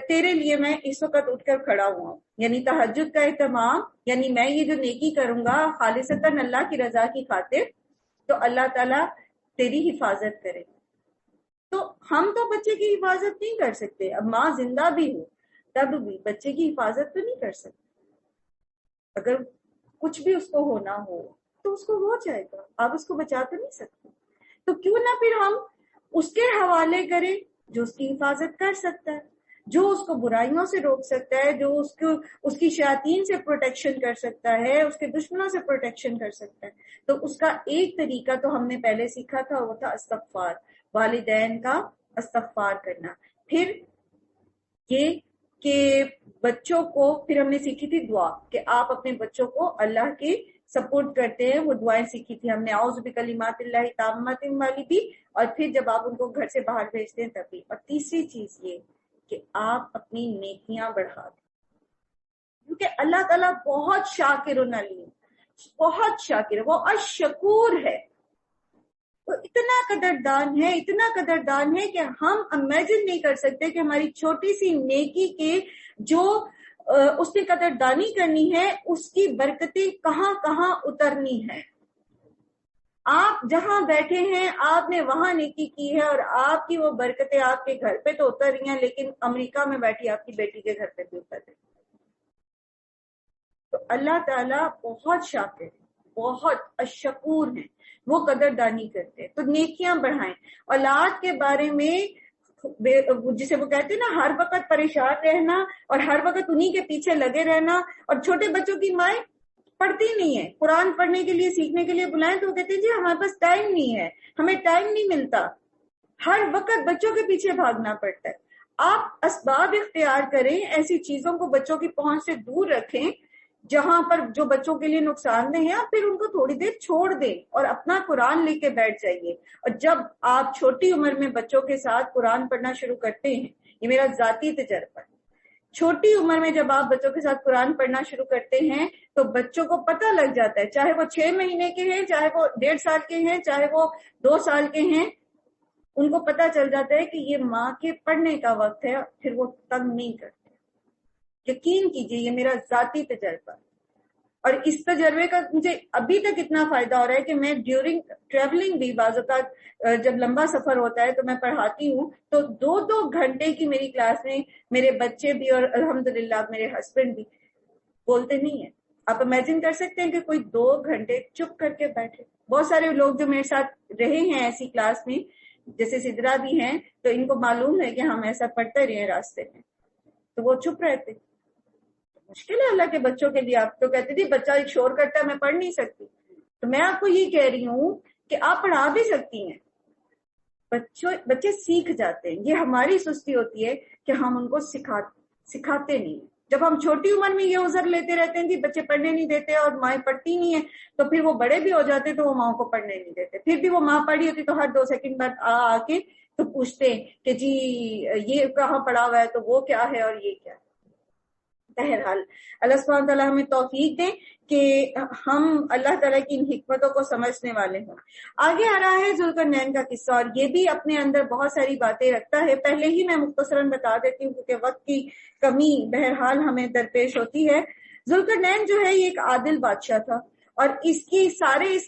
تیرے لیے میں اس وقت اٹھ کر کھڑا ہوا ہوں، یعنی تہجد کا اہتمام، یعنی میں یہ جو نیکی کروں گا خالصتاً اللہ کی رضا کی خاطر، تو اللہ تعالیٰ تیری حفاظت کرے. تو ہم تو بچے کی حفاظت نہیں کر سکتے، اب ماں زندہ بھی ہو تب بھی بچے کی حفاظت تو نہیں کر سکتے. اگر کچھ بھی اس کو ہونا ہو تو اس کو ہو جائے گا، آپ اس کو بچا تو نہیں سکتے. تو کیوں نہ پھر ہم اس کے حوالے کریں جو اس کی حفاظت کر سکتا ہے، جو اس کو برائیوں سے روک سکتا ہے، جو اس کی شیاطین سے پروٹیکشن کر سکتا ہے، اس کے دشمنوں سے پروٹیکشن کر سکتا ہے. تو اس کا ایک طریقہ تو ہم نے پہلے سیکھا تھا، وہ تھا استغفار، والدین کا استغفار کرنا. پھر یہ کہ بچوں کو، پھر ہم نے سیکھی تھی دعا کہ آپ اپنے بچوں کو اللہ کے سپورٹ کرتے ہیں، وہ دعائیں سیکھی تھی ہم نے، اعوذ بکلمات اللہ التامات والی بھی، اور پھر جب آپ ان کو گھر سے باہر بھیجتے ہیں تب بھی. اور تیسری چیز یہ کہ آپ اپنی نیکیاں بڑھا دیں، کیونکہ اللہ تعالیٰ بہت شاکر علیم، بہت شاکر ہے، وہ الشکور ہے، وہ اتنا قدردان ہے، اتنا قدردان ہے کہ ہم امیجن نہیں کر سکتے کہ ہماری چھوٹی سی نیکی کے جو اس نے قدردانی کرنی ہے، اس کی برکتیں کہاں کہاں اترنی ہے. آپ جہاں بیٹھے ہیں آپ نے وہاں نیکی کی ہے، اور آپ کی وہ برکتیں آپ کے گھر پہ تو اتر رہی ہیں، لیکن امریکہ میں بیٹھی آپ کی بیٹی کے گھر پہ بھی اتر رہی. تو اللہ تعالیٰ بہت شاکر ہے، بہت الشکور ہیں، وہ قدردانی کرتے ہیں. تو نیکیاں بڑھائیں. اولاد کے بارے میں جسے وہ کہتے ہیں نا ہر وقت پریشان رہنا اور ہر وقت انہی کے پیچھے لگے رہنا. اور چھوٹے بچوں کی مائیں پڑھتی نہیں ہے، قرآن پڑھنے کے لیے سیکھنے کے لیے بلائیں تو وہ کہتے ہیں جی ہمارے پاس ٹائم نہیں ہے، ہمیں ٹائم نہیں ملتا، ہر وقت بچوں کے پیچھے بھاگنا پڑتا ہے. آپ اسباب اختیار کریں، ایسی چیزوں کو بچوں کی پہنچ سے دور رکھیں جہاں پر جو بچوں کے لیے نقصان دہ ہے، اور پھر ان کو تھوڑی دیر چھوڑ دیں اور اپنا قرآن لے کے بیٹھ جائیے. اور جب آپ چھوٹی عمر میں بچوں کے ساتھ قرآن پڑھنا شروع کرتے ہیں، یہ میرا ذاتی تجربہ ہے، چھوٹی عمر میں جب آپ بچوں کے ساتھ قرآن پڑھنا شروع کرتے ہیں تو بچوں کو پتہ لگ جاتا ہے، چاہے وہ 6 مہینے کے ہیں، چاہے وہ 1.5 سال کے ہیں، چاہے وہ 2 سال کے ہیں، ان کو پتہ چل جاتا ہے کہ یہ ماں کے پڑھنے کا وقت ہے، پھر وہ تنگ نہیں کرتے. یقین کیجئے یہ میرا ذاتی تجربہ ہے، اور اس تجربے کا مجھے ابھی تک اتنا فائدہ ہو رہا ہے کہ میں ڈیورنگ ٹریولنگ بھی بعض اوقات جب لمبا سفر ہوتا ہے تو میں پڑھاتی ہوں، تو 2 گھنٹے کی میری کلاس میں میرے بچے بھی اور الحمدللہ میرے ہسبینڈ بھی بولتے نہیں ہیں. آپ امیجن کر سکتے ہیں کہ کوئی 2 گھنٹے چپ کر کے بیٹھے. بہت سارے لوگ جو میرے ساتھ رہے ہیں ایسی کلاس میں، جیسے سدرا بھی ہیں، تو ان کو معلوم ہے کہ ہم ایسا پڑھتے رہے راستے میں، تو وہ چپ رہتے. مشکل ہے اللہ کے بچوں کے لیے. آپ تو کہتے تھے بچہ ایک شور کرتا ہے میں پڑھ نہیں سکتی، تو میں آپ کو یہ کہہ رہی ہوں کہ آپ پڑھا بھی سکتی ہیں. بچے سیکھ جاتے ہیں. یہ ہماری سستی ہوتی ہے کہ ہم ان کو سکھاتے نہیں. جب ہم چھوٹی عمر میں یہ عذر لیتے رہتے ہیں کہ بچے پڑھنے نہیں دیتے اور مائیں پڑھتی نہیں ہیں، تو پھر وہ بڑے بھی ہو جاتے تو وہ ماں کو پڑھنے نہیں دیتے. پھر بھی وہ ماں پڑھی ہوتی تو ہر 2 سیکنڈ بعد آ کے تو پوچھتے ہیں کہ جی یہ کہاں پڑھا ہوا ہے، تو وہ کیا ہے اور یہ کیا ہے. بہرحال اللہ سبحانہ تعالیٰ ہمیں توفیق دیں کہ ہم اللہ تعالیٰ کی ان حکمتوں کو سمجھنے والے ہوں. آگے آ رہا ہے ذوالقرنین کا قصہ، اور یہ بھی اپنے اندر بہت ساری باتیں رکھتا ہے. پہلے ہی میں مختصراً بتا دیتی ہوں کیونکہ وقت کی کمی بہرحال ہمیں درپیش ہوتی ہے. ذوالقرنین جو ہے یہ ایک عادل بادشاہ تھا، اور اس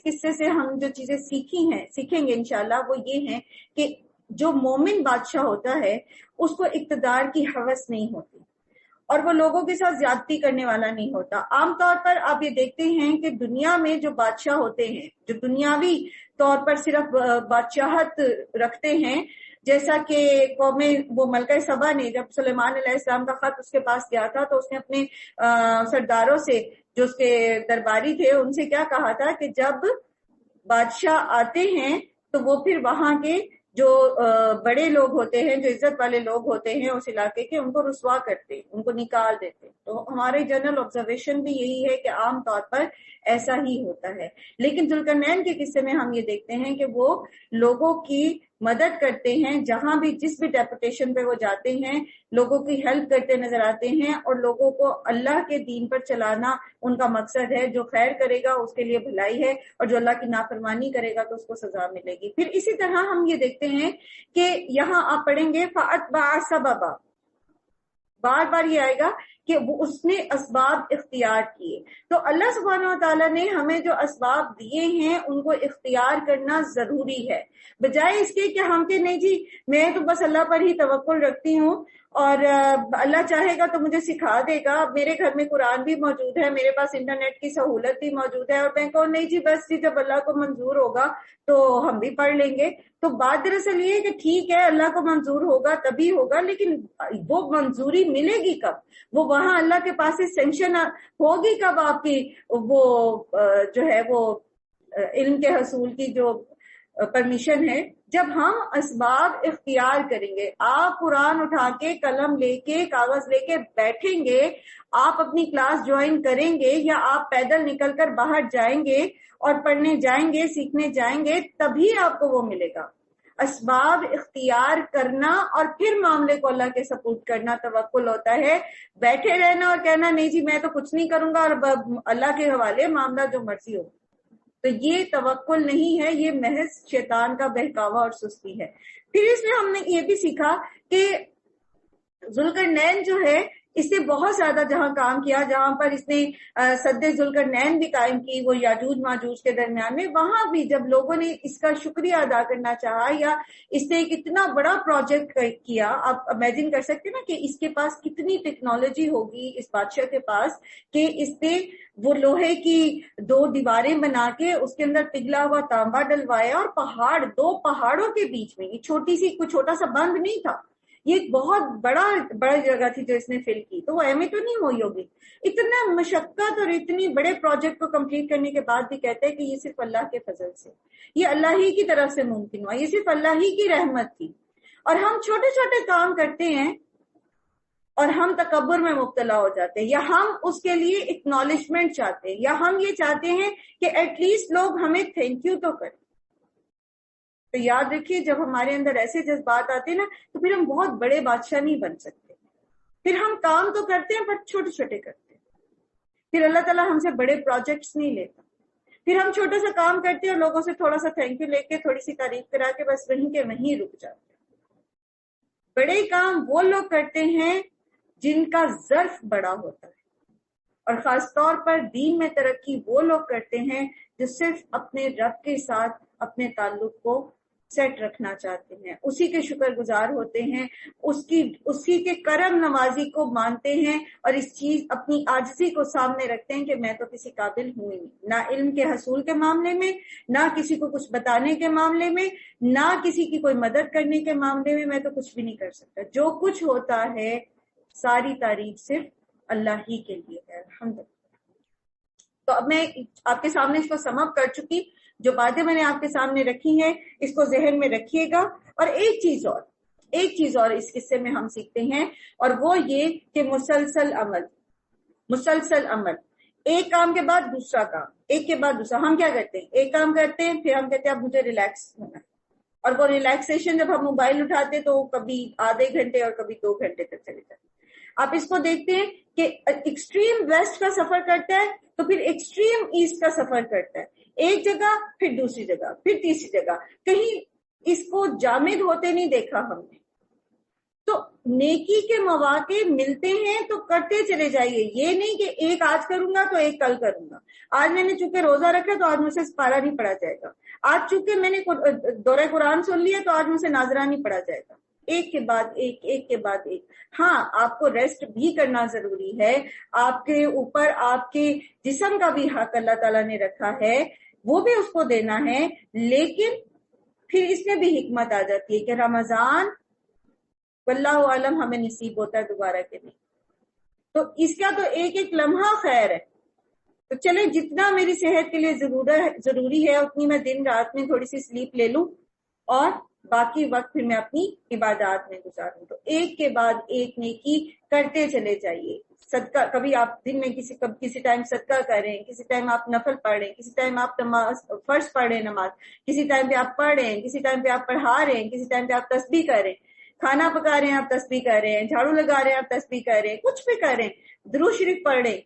قصے سے ہم جو چیزیں سیکھیں گے انشاءاللہ وہ یہ ہیں کہ جو مومن بادشاہ ہوتا ہے اس کو اقتدار کی ہوس نہیں ہوتی، اور وہ لوگوں کے ساتھ زیادتی کرنے والا نہیں ہوتا. عام طور پر آپ یہ دیکھتے ہیں کہ دنیا میں جو بادشاہ ہوتے ہیں، جو دنیاوی طور پر صرف بادشاہت رکھتے ہیں، جیسا کہ وہ ملکہ سبا نے جب سلیمان علیہ السلام کا خط اس کے پاس گیا تھا تو اس نے اپنے سرداروں سے جو اس کے درباری تھے ان سے کیا کہا تھا کہ جب بادشاہ آتے ہیں تو وہ پھر وہاں کے جو بڑے لوگ ہوتے ہیں، جو عزت والے لوگ ہوتے ہیں اس علاقے کے، ان کو رسوا کرتے، ان کو نکال دیتے. تو ہمارے جنرل آبزرویشن بھی یہی ہے کہ عام طور پر ایسا ہی ہوتا ہے. لیکن ذوالقرنین کے قصے میں ہم یہ دیکھتے ہیں کہ وہ لوگوں کی مدد کرتے ہیں، جہاں بھی جس بھی ڈیپوٹیشن پہ وہ جاتے ہیں لوگوں کی ہیلپ کرتے نظر آتے ہیں، اور لوگوں کو اللہ کے دین پر چلانا ان کا مقصد ہے. جو خیر کرے گا اس کے لیے بھلائی ہے، اور جو اللہ کی نافرمانی کرے گا تو اس کو سزا ملے گی. پھر اسی طرح ہم یہ دیکھتے ہیں کہ یہاں آپ پڑھیں گے فَأَتْبَعَ سَبَبًا، بار بار یہ آئے گا کہ وہ اس نے اسباب اختیار کیے. تو اللہ سبحانہ و تعالیٰ نے ہمیں جو اسباب دیے ہیں ان کو اختیار کرنا ضروری ہے، بجائے اس کے کہ ہم کہ نہیں جی میں تو بس اللہ پر ہی توکل رکھتی ہوں اور اللہ چاہے گا تو مجھے سکھا دے گا، میرے گھر میں قرآن بھی موجود ہے، میرے پاس انٹرنیٹ کی سہولت بھی موجود ہے، اور میں کہوں نہیں جی بس جی جب اللہ کو منظور ہوگا تو ہم بھی پڑھ لیں گے. تو بات دراصل یہ ہے کہ ٹھیک ہے اللہ کو منظور ہوگا تبھی ہوگا، لیکن وہ منظوری ملے گی کب؟ وہ وہاں اللہ کے پاس سے سینکشن ہوگی کب آپ کی وہ جو ہے وہ علم کے حصول کی جو پرمیشن ہے؟ جب ہم اسباب اختیار کریں گے. آپ قرآن اٹھا کے قلم لے کے کاغذ لے کے بیٹھیں گے، آپ اپنی کلاس جوائن کریں گے، یا آپ پیدل نکل کر باہر جائیں گے اور پڑھنے جائیں گے، سیکھنے جائیں گے، تبھی آپ کو وہ ملے گا. اسباب اختیار کرنا اور پھر معاملے کو اللہ کے سپورٹ کرنا توکل ہوتا ہے. بیٹھے رہنا اور کہنا نہیں جی میں تو کچھ نہیں کروں گا اور اللہ کے حوالے معاملہ جو مرضی ہو، تو یہ توکل نہیں ہے، یہ محض شیطان کا بہکاوا اور سستی ہے. پھر اس میں ہم نے یہ بھی سیکھا کہ ذوالقرنین جو ہے اس نے بہت زیادہ جہاں کام کیا، جہاں پر اس نے سد ذوالقرنین بھی قائم کی وہ یاجوج ماجوج کے درمیان میں، وہاں بھی جب لوگوں نے اس کا شکریہ ادا کرنا چاہا یا اس نے ایک اتنا بڑا پروجیکٹ کیا، آپ امیجن کر سکتے نا کہ اس کے پاس کتنی ٹیکنالوجی ہوگی اس بادشاہ کے پاس، کہ اس نے وہ لوہے کی 2 دیواریں بنا کے اس کے اندر پگھلا ہوا تانبا ڈلوایا، اور پہاڑ 2 پہاڑوں کے بیچ میں، یہ چھوٹی سی کوئی چھوٹا سا بند نہیں تھا، یہ ایک بہت بڑا جگہ تھی جو اس نے فل کی، تو وہ ایم تو نہیں ہوئی ہوگی. اتنا مشقت اور اتنی بڑے پروجیکٹ کو کمپلیٹ کرنے کے بعد بھی کہتے ہیں کہ یہ صرف اللہ کے فضل سے، یہ اللہ ہی کی طرف سے ممکن ہوا، یہ صرف اللہ ہی کی رحمت تھی. اور ہم چھوٹے چھوٹے کام کرتے ہیں اور ہم تکبر میں مبتلا ہو جاتے ہیں، یا ہم اس کے لیے اکنالجمنٹ چاہتے ہیں، یا ہم یہ چاہتے ہیں کہ ایٹ لیسٹ لوگ ہمیں تھینک یو تو کریں. تو یاد رکھیے جب ہمارے اندر ایسے جذبات آتے ہیں نا تو پھر ہم بہت بڑے بادشاہ نہیں بن سکتے. پھر ہم کام تو کرتے ہیں پر چھوٹے چھوٹے کرتے ہیں، پھر اللہ تعالیٰ ہم سے بڑے پروجیکٹس نہیں لیتا. پھر ہم چھوٹا سا کام کرتے ہیں اور لوگوں سے تھوڑا سا تھینک یو لے کے تھوڑی سی تعریف کرا کے بس وہیں کے وہیں رک جاتے ہیں. بڑے کام وہ لوگ کرتے ہیں جن کا ظرف بڑا ہوتا ہے، اور خاص طور پر دین میں ترقی وہ لوگ کرتے ہیں جو صرف اپنے رب کے ساتھ اپنے تعلق کو سیٹ رکھنا چاہتے ہیں، اسی کے شکر گزار ہوتے ہیں، اسی کے کرم نوازی کو مانتے ہیں، اور اس چیز اپنی عاجزی کو سامنے رکھتے ہیں کہ میں تو کسی قابل ہوں ہی نہیں، نہ علم کے حصول کے معاملے میں، نہ کسی کو کچھ بتانے کے معاملے میں، نہ کسی کی کوئی مدد کرنے کے معاملے میں تو کچھ بھی نہیں کر سکتا. جو کچھ ہوتا ہے ساری تعریف صرف اللہ ہی کے لیے ہے. الحمدللہ. تو اب میں آپ کے سامنے اس کو سم اپ کر چکی، جو باتیں میں نے آپ کے سامنے رکھی ہیں اس کو ذہن میں رکھیے گا. اور ایک چیز اور اس قصے میں ہم سیکھتے ہیں، اور وہ یہ کہ مسلسل عمل، ایک کام کے بعد دوسرا کام، ایک کے بعد دوسرا. ہم کیا کرتے ہیں؟ ایک کام کرتے ہیں پھر ہم کہتے ہیں اب مجھے ریلیکس ہونا ہے، اور وہ ریلیکسیشن جب ہم موبائل اٹھاتے تو کبھی آدھے گھنٹے اور کبھی 2 گھنٹے تک چلے جاتے. آپ اس کو دیکھتے ہیں کہ ایکسٹریم ویسٹ کا سفر کرتا ہے تو پھر ایکسٹریم ایسٹ کا سفر کرتا ہے، ایک جگہ پھر دوسری جگہ پھر تیسری جگہ، کہیں اس کو جامد ہوتے نہیں دیکھا ہم نے. تو نیکی کے مواقع ملتے ہیں تو کرتے چلے جائیے، یہ نہیں کہ ایک آج کروں گا تو ایک کل کروں گا. آج میں نے چونکہ روزہ رکھا تو آج مجھ سے پارا نہیں پڑا جائے گا، آج چونکہ میں نے دورہ قرآن سن لیا تو آج مجھ سے ناظرہ نہیں پڑا جائے گا. ایک کے بعد ایک، ایک کے بعد ایک. ہاں آپ کو ریسٹ بھی کرنا ضروری ہے، آپ کے اوپر آپ کے جسم کا بھی حق اللہ تعالیٰ نے رکھا ہے، وہ بھی اس کو دینا ہے. لیکن پھر اس میں بھی حکمت آ جاتی ہے کہ رمضان واللہ عالم ہمیں نصیب ہوتا ہے دوبارہ کے نہیں، تو اس کا تو ایک ایک لمحہ خیر ہے. تو چلیں جتنا میری صحت کے لیے ضروری ہے اتنی میں دن رات میں تھوڑی سی سلیپ لے لوں، اور باقی وقت پھر میں اپنی عبادات میں گزاروں. تو ایک کے بعد ایک نیکی کرتے چلے جائیے. صدقہ، کبھی آپ دن میں کسی ٹائم صدقہ کریں، کسی ٹائم آپ نفل پڑھ رہے ہیں، کسی ٹائم آپ نماز فرض پڑھ رہے ہیں، نماز کسی ٹائم پہ آپ پڑھ رہے ہیں، کسی ٹائم پہ آپ پڑھا رہے ہیں، کسی ٹائم پہ آپ تسبیح کر رہے ہیں، کھانا پکا رہے ہیں آپ تسبیح کر رہے ہیں، جھاڑو لگا رہے ہیں آپ تسبیح کر رہے ہیں، کچھ بھی کر رہے ہیں، درود شریف پڑھ رہے ہیں،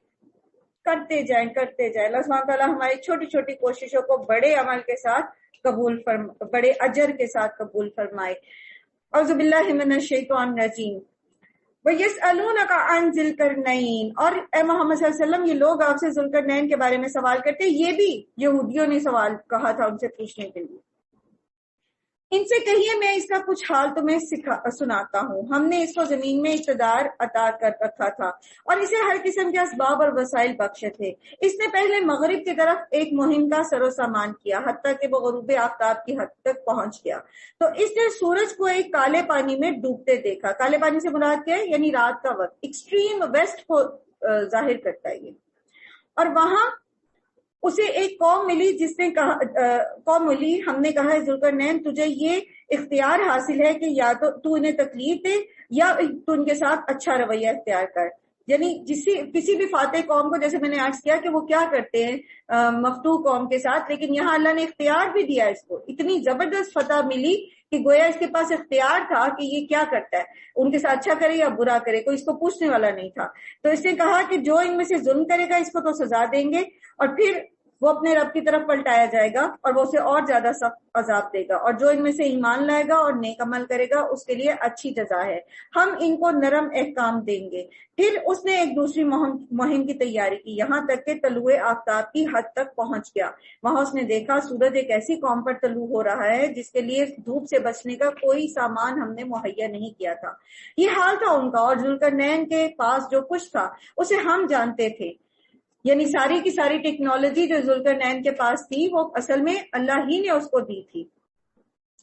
کرتے جائیں کرتے جائیں۔ اللہ سبحانہ تعالیٰ ہماری چھوٹی چھوٹی کوششوں کو بڑے عمل کے ساتھ بڑے اجر کے ساتھ قبول فرمائے۔ اعوذ باللہ من الشیطان الرجیم۔ وَيَسْأَلُونَكَ عَنْ ذِي الْقَرْنَيْنِ، اور اے محمد صلی اللہ علیہ وسلم یہ لوگ آپ سے ذوالقرنین کے بارے میں سوال کرتے، یہ بھی یہودیوں نے سوال کہا تھا ان سے پوچھنے کے لیے۔ ان سے کہیے میں اس کا کچھ حال تمہیں سناتا ہوں۔ ہم نے اس کو زمین میں اقتدار عطا کر رکھا تھا اور اسے ہر قسم کے اسباب اور وسائل بخشے تھے۔ اس نے پہلے مغرب کی طرف ایک مہم کا سر و سامان کیا حتیٰ کہ وہ غروب آفتاب کی حد تک پہنچ گیا، تو اس نے سورج کو ایک کالے پانی میں ڈوبتے دیکھا۔ کالے پانی سے مراد کیا ہے؟ یعنی رات کا وقت، ایکسٹریم ویسٹ کو ظاہر کرتا ہے یہ۔ اور وہاں اسے ایک قوم ملی جس نے کہا ہم نے کہا ذوالقرنین تجھے یہ اختیار حاصل ہے کہ یا تو انہیں تکلیف دے یا تو ان کے ساتھ اچھا رویہ اختیار کر۔ یعنی کسی بھی فاتح قوم کو، جیسے میں نے عرض کیا کہ وہ کیا کرتے ہیں مفتوح قوم کے ساتھ، لیکن یہاں اللہ نے اختیار بھی دیا، اس کو اتنی زبردست فتح ملی کہ گویا اس کے پاس اختیار تھا کہ یہ کیا کرتا ہے، ان کے ساتھ اچھا کرے یا برا کرے، کوئی اس کو پوچھنے والا نہیں تھا۔ تو اس نے کہا کہ جو ان میں سے ظلم کرے گا اس کو تو سزا دیں گے، اور پھر وہ اپنے رب کی طرف پلٹایا جائے گا اور وہ اسے اور زیادہ سخت عذاب دے گا، اور جو ان میں سے ایمان لائے گا اور نیک عمل کرے گا اس کے لیے اچھی جزا ہے، ہم ان کو نرم احکام دیں گے۔ پھر اس نے ایک دوسری مہم کی تیاری کی یہاں تک کہ طلوع آفتاب کی حد تک پہنچ گیا۔ وہاں اس نے دیکھا سورج ایک ایسی قوم پر طلوع ہو رہا ہے جس کے لیے دھوپ سے بچنے کا کوئی سامان ہم نے مہیا نہیں کیا تھا۔ یہ حال تھا ان کا، اور ذوالقرنین کے پاس جو کچھ تھا اسے ہم جانتے تھے، یعنی ساری کی ساری ٹیکنالوجی جو ذوالقرنین کے پاس تھی وہ اصل میں اللہ ہی نے اس کو دی تھی،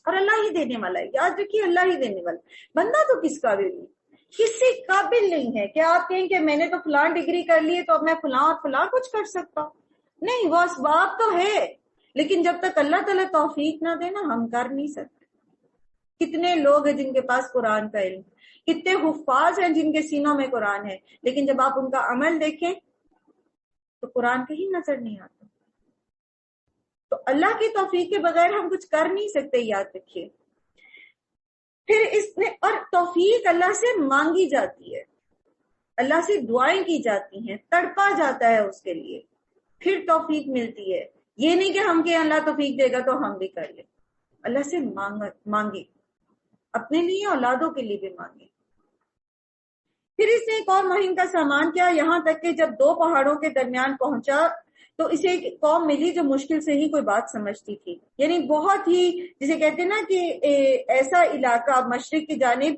اور اللہ ہی دینے والا ہے، یاد رکھیے اللہ ہی دینے والا، بندہ تو کس قابل نہیں، کسی قابل نہیں ہے کہ آپ کہیں کہ میں نے تو فلاں ڈگری کر لی ہے تو اب میں فلاں اور فلاں کچھ کر سکتا ہوں، نہیں، وہ اسباب تو ہے لیکن جب تک اللہ تعالیٰ توفیق نہ دے نا ہم کر نہیں سکتے۔ کتنے لوگ ہیں جن کے پاس قرآن کا علم، کتنے حفاظ ہیں جن کے سینوں میں قرآن ہے، لیکن جب آپ ان کا عمل دیکھیں تو قرآن کہیں نظر نہیں آتا۔ تو اللہ کی توفیق کے بغیر ہم کچھ کر نہیں سکتے، یاد رکھیے۔ پھر اس نے، اور توفیق اللہ سے مانگی جاتی ہے، اللہ سے دعائیں کی جاتی ہیں، تڑپا جاتا ہے اس کے لیے، پھر توفیق ملتی ہے۔ یہ نہیں کہ ہم کہ اللہ توفیق دے گا تو ہم بھی کر لیں، اللہ سے مانگے، اپنے لیے اولادوں کے لیے بھی مانگے۔ پھر اس نے ایک اور مہم کا سامان کیا یہاں تک کہ جب دو پہاڑوں کے درمیان پہنچا تو اسے ایک قوم ملی جو مشکل سے ہی کوئی بات سمجھتی تھی، یعنی بہت ہی جسے کہتے ہیں نا کہ ایسا علاقہ مشرق کی جانب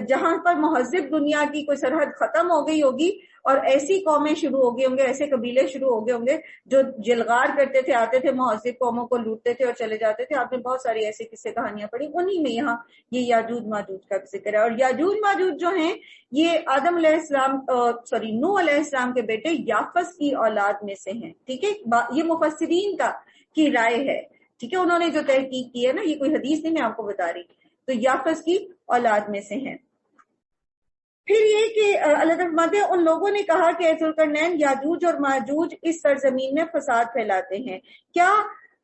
جہاں پر مہذب دنیا کی کوئی سرحد ختم ہو گئی ہوگی اور ایسی قومیں شروع ہو گئی ہوں گے، ایسے قبیلے شروع ہو گئے ہوں گے جو جلغار کرتے تھے، آتے تھے مہذب قوموں کو لوٹتے تھے اور چلے جاتے تھے۔ آپ نے بہت ساری ایسی قصے کہانیاں پڑھی، انہی میں یہاں یہ یاجوج ماجوج کا ذکر ہے۔ اور یاجوج ماجوج جو ہیں یہ آدم علیہ السلام نوح علیہ السلام کے بیٹے یافس کی اولاد میں سے ہیں، ٹھیک ہے، یہ مفسرین کی رائے ہے، ٹھیک ہے، انہوں نے جو تحقیق کی ہے نا، یہ کوئی حدیث نہیں میں آپ کو بتا رہی، تو یافس کی اولاد میں سے ہیں۔ پھر یہ کہ اللہ تعالیٰ ان لوگوں نے کہا کہ ذوالقرنین یاجوج اور ماجوج اس سرزمین میں فساد پھیلاتے ہیں، کیا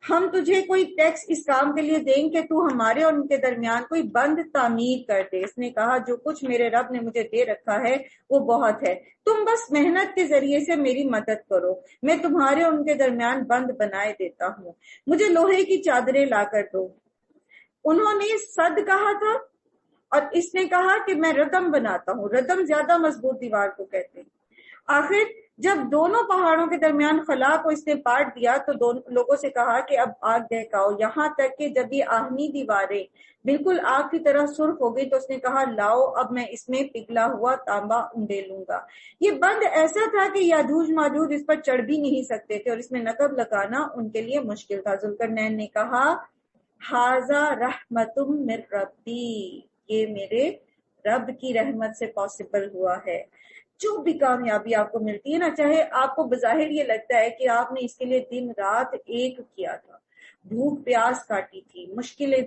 ہم تجھے کوئی ٹیکس اس کام کے لیے دیں کہ تو ہمارے اور ان کے درمیان کوئی بند تعمیر کر دے؟ اس نے کہا جو کچھ میرے رب نے مجھے دے رکھا ہے وہ بہت ہے، تم بس محنت کے ذریعے سے میری مدد کرو، میں تمہارے اور ان کے درمیان بند بنائے دیتا ہوں، مجھے لوہے کی چادریں لا کر دو۔ انہوں نے صد کہا تھا اور اس نے کہا کہ میں ردم بناتا ہوں، ردم زیادہ مضبوط دیوار کو کہتے ہیں۔ آخر جب دونوں پہاڑوں کے درمیان خلا کو اس نے پاٹ دیا تو دونوں لوگوں سے کہا کہ اب آگ دہکاؤ، یہاں تک کہ جب یہ آہنی دیواریں بالکل آگ کی طرح سرخ ہو گئی تو اس نے کہا لاؤ اب میں اس میں پگھلا ہوا تانبا انڈیلوں گا۔ یہ بند ایسا تھا کہ یاجوج ماجوج اس پر چڑھ بھی نہیں سکتے تھے اور اس میں نقب لگانا ان کے لیے مشکل تھا۔ ذوالقرنین نے کہا ھذا رحمت من ربی، یہ میرے رب کی رحمت سے پاسبل ہوا ہے۔ جو بھی کامیابی آپ کو ملتی ہے نا، چاہے آپ کو بظاہر یہ لگتا ہے کہ آپ نے اس کے لیے دن رات ایک کیا تھا، بھوک پیاس کاٹی تھی، مشکلیں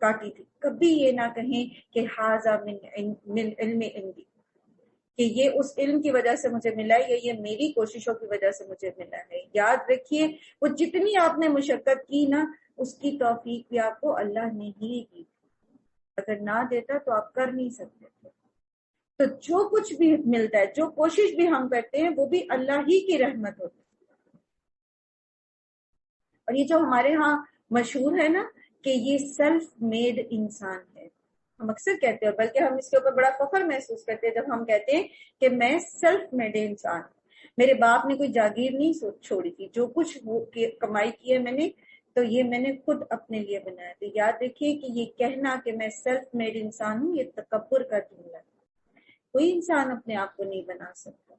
کاٹی تھی، کبھی یہ نہ کہیں کہ ھذا من علم عندی، کہ یہ اس علم کی وجہ سے مجھے ملا ہے یا یہ میری کوششوں کی وجہ سے مجھے ملا ہے. یاد رکھیے وہ جتنی آپ نے مشقت کی نا اس کی توفیق بھی آپ کو اللہ نے ہی دی. اگر نہ دیتا تو آپ کر نہیں سکتے تھے. تو جو کچھ بھی ملتا ہے، جو کوشش بھی ہم کرتے ہیں، وہ بھی اللہ ہی کی رحمت ہوتی ہے. اور یہ جو ہمارے ہاں مشہور ہے نا کہ یہ سیلف میڈ انسان ہے، ہم اکثر کہتے ہیں، بلکہ ہم اس کے اوپر بڑا فخر محسوس کرتے ہیں جب ہم کہتے ہیں کہ میں سیلف میڈ انسان. میرے باپ نے کوئی جاگیر نہیں چھوڑی تھی، جو کچھ کمائی کی ہے میں نے، تو یہ میں نے خود اپنے لیے بنایا. تو یاد رکھیے کہ یہ کہنا کہ میں سیلف میڈ انسان ہوں یہ تکبر کا جملہ ہے. کوئی انسان اپنے آپ کو نہیں بنا سکتا.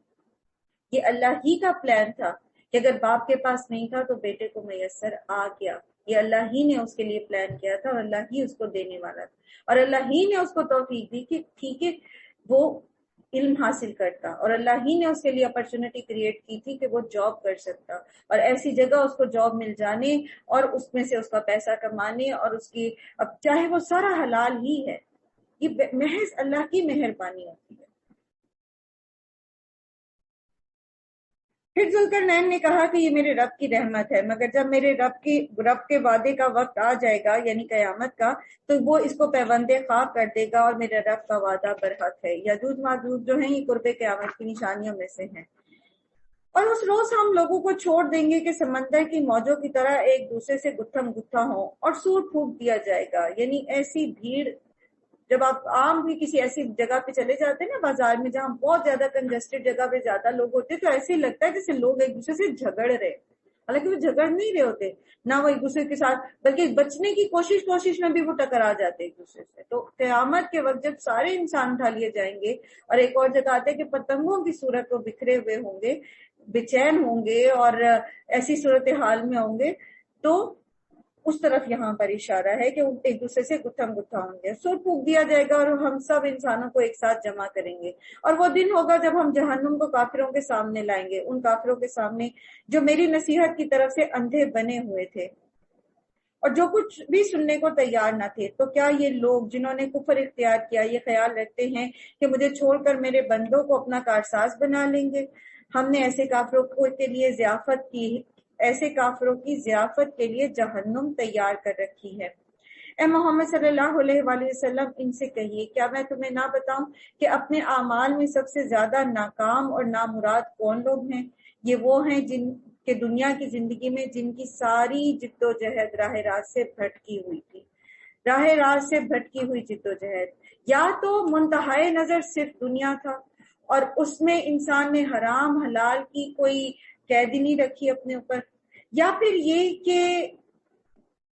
یہ اللہ ہی کا پلان تھا کہ اگر باپ کے پاس نہیں تھا تو بیٹے کو میسر آ گیا. یہ اللہ ہی نے اس کے لیے پلان کیا تھا اور اللہ ہی اس کو دینے والا تھا. اور اللہ ہی نے اس کو توفیق دی کہ ٹھیک ہے وہ علم حاصل کرتا، اور اللہ ہی نے اس کے لیے اپرچونٹی کریٹ کی تھی کہ وہ جاب کر سکتا، اور ایسی جگہ اس کو جاب مل جانے اور اس میں سے اس کا پیسہ کمانے، اور اس کی اب چاہے وہ سارا حلال ہی ہے، یہ محض اللہ کی مہربانی ہوتی ہے. پھر ذوالقرنین نے کہا کہ یہ میرے رب کی رحمت ہے، مگر جب میرے رب کے وعدے کا وقت آ جائے گا یعنی قیامت کا، تو وہ اس کو پیوند خواب کر دے گا، اور میرے رب کا وعدہ برحق ہے. یاجوج ماجوج جو ہیں یہ قرب قیامت کی نشانیوں میں سے ہیں. اور اس روز ہم لوگوں کو چھوڑ دیں گے کہ سمندر کی موجوں کی طرح ایک دوسرے سے گتھم گتھا ہوں، اور سور پھونک دیا جائے گا. یعنی ایسی بھیڑ، جب آپ عام بھی کسی ایسی جگہ پہ چلے جاتے ہیں نا بازار میں جہاں بہت زیادہ کنجسٹڈ جگہ پہ زیادہ لوگ ہوتے ہیں، تو ایسے ہی لگتا ہے جیسے لوگ ایک دوسرے سے جھگڑ رہے، حالانکہ وہ جھگڑ نہیں رہے ہوتے، نہ وہ ایک دوسرے کے ساتھ، بلکہ بچنے کی کوشش میں بھی وہ ٹکرا جاتے ایک دوسرے سے. تو قیامت کے وقت جب سارے انسان اٹھا لیے جائیں گے، اور ایک اور جگہ آتے ہے کہ پتنگوں کی صورت وہ بکھرے ہوئے ہوں گے، بے ہوں گے اور ایسی صورتحال میں ہوں گے، تو اس طرف یہاں پر اشارہ ہے کہ ایک دوسرے سے گتھم گتھا ہوں گے. سور پھونک دیا جائے گا اور ہم سب انسانوں کو ایک ساتھ جمع کریں گے. اور وہ دن ہوگا جب ہم جہنم کو کافروں کے سامنے لائیں گے، ان کافروں کے سامنے جو میری نصیحت کی طرف سے اندھے بنے ہوئے تھے اور جو کچھ بھی سننے کو تیار نہ تھے. تو کیا یہ لوگ جنہوں نے کفر اختیار کیا یہ خیال رکھتے ہیں کہ مجھے چھوڑ کر میرے بندوں کو اپنا کارساز بنا لیں گے؟ ہم نے ایسے کافروں کی ضیافت کے لیے جہنم تیار کر رکھی ہے. اے محمد صلی اللہ علیہ وآلہ وسلم ان سے کہیے کیا میں تمہیں نہ بتاؤں کہ اپنے اعمال میں سب سے زیادہ ناکام اور نامراد کون لوگ ہیں؟ یہ وہ ہیں جن کے دنیا کی زندگی میں جن کی ساری جد و جہد راہ راست سے بھٹکی ہوئی تھی. راہ راست سے بھٹکی ہوئی جد و جہد، یا تو منتہائے نظر صرف دنیا تھا اور اس میں انسان نے حرام حلال کی کوئی قید نہیں رکھی اپنے اوپر، یا پھر یہ کہ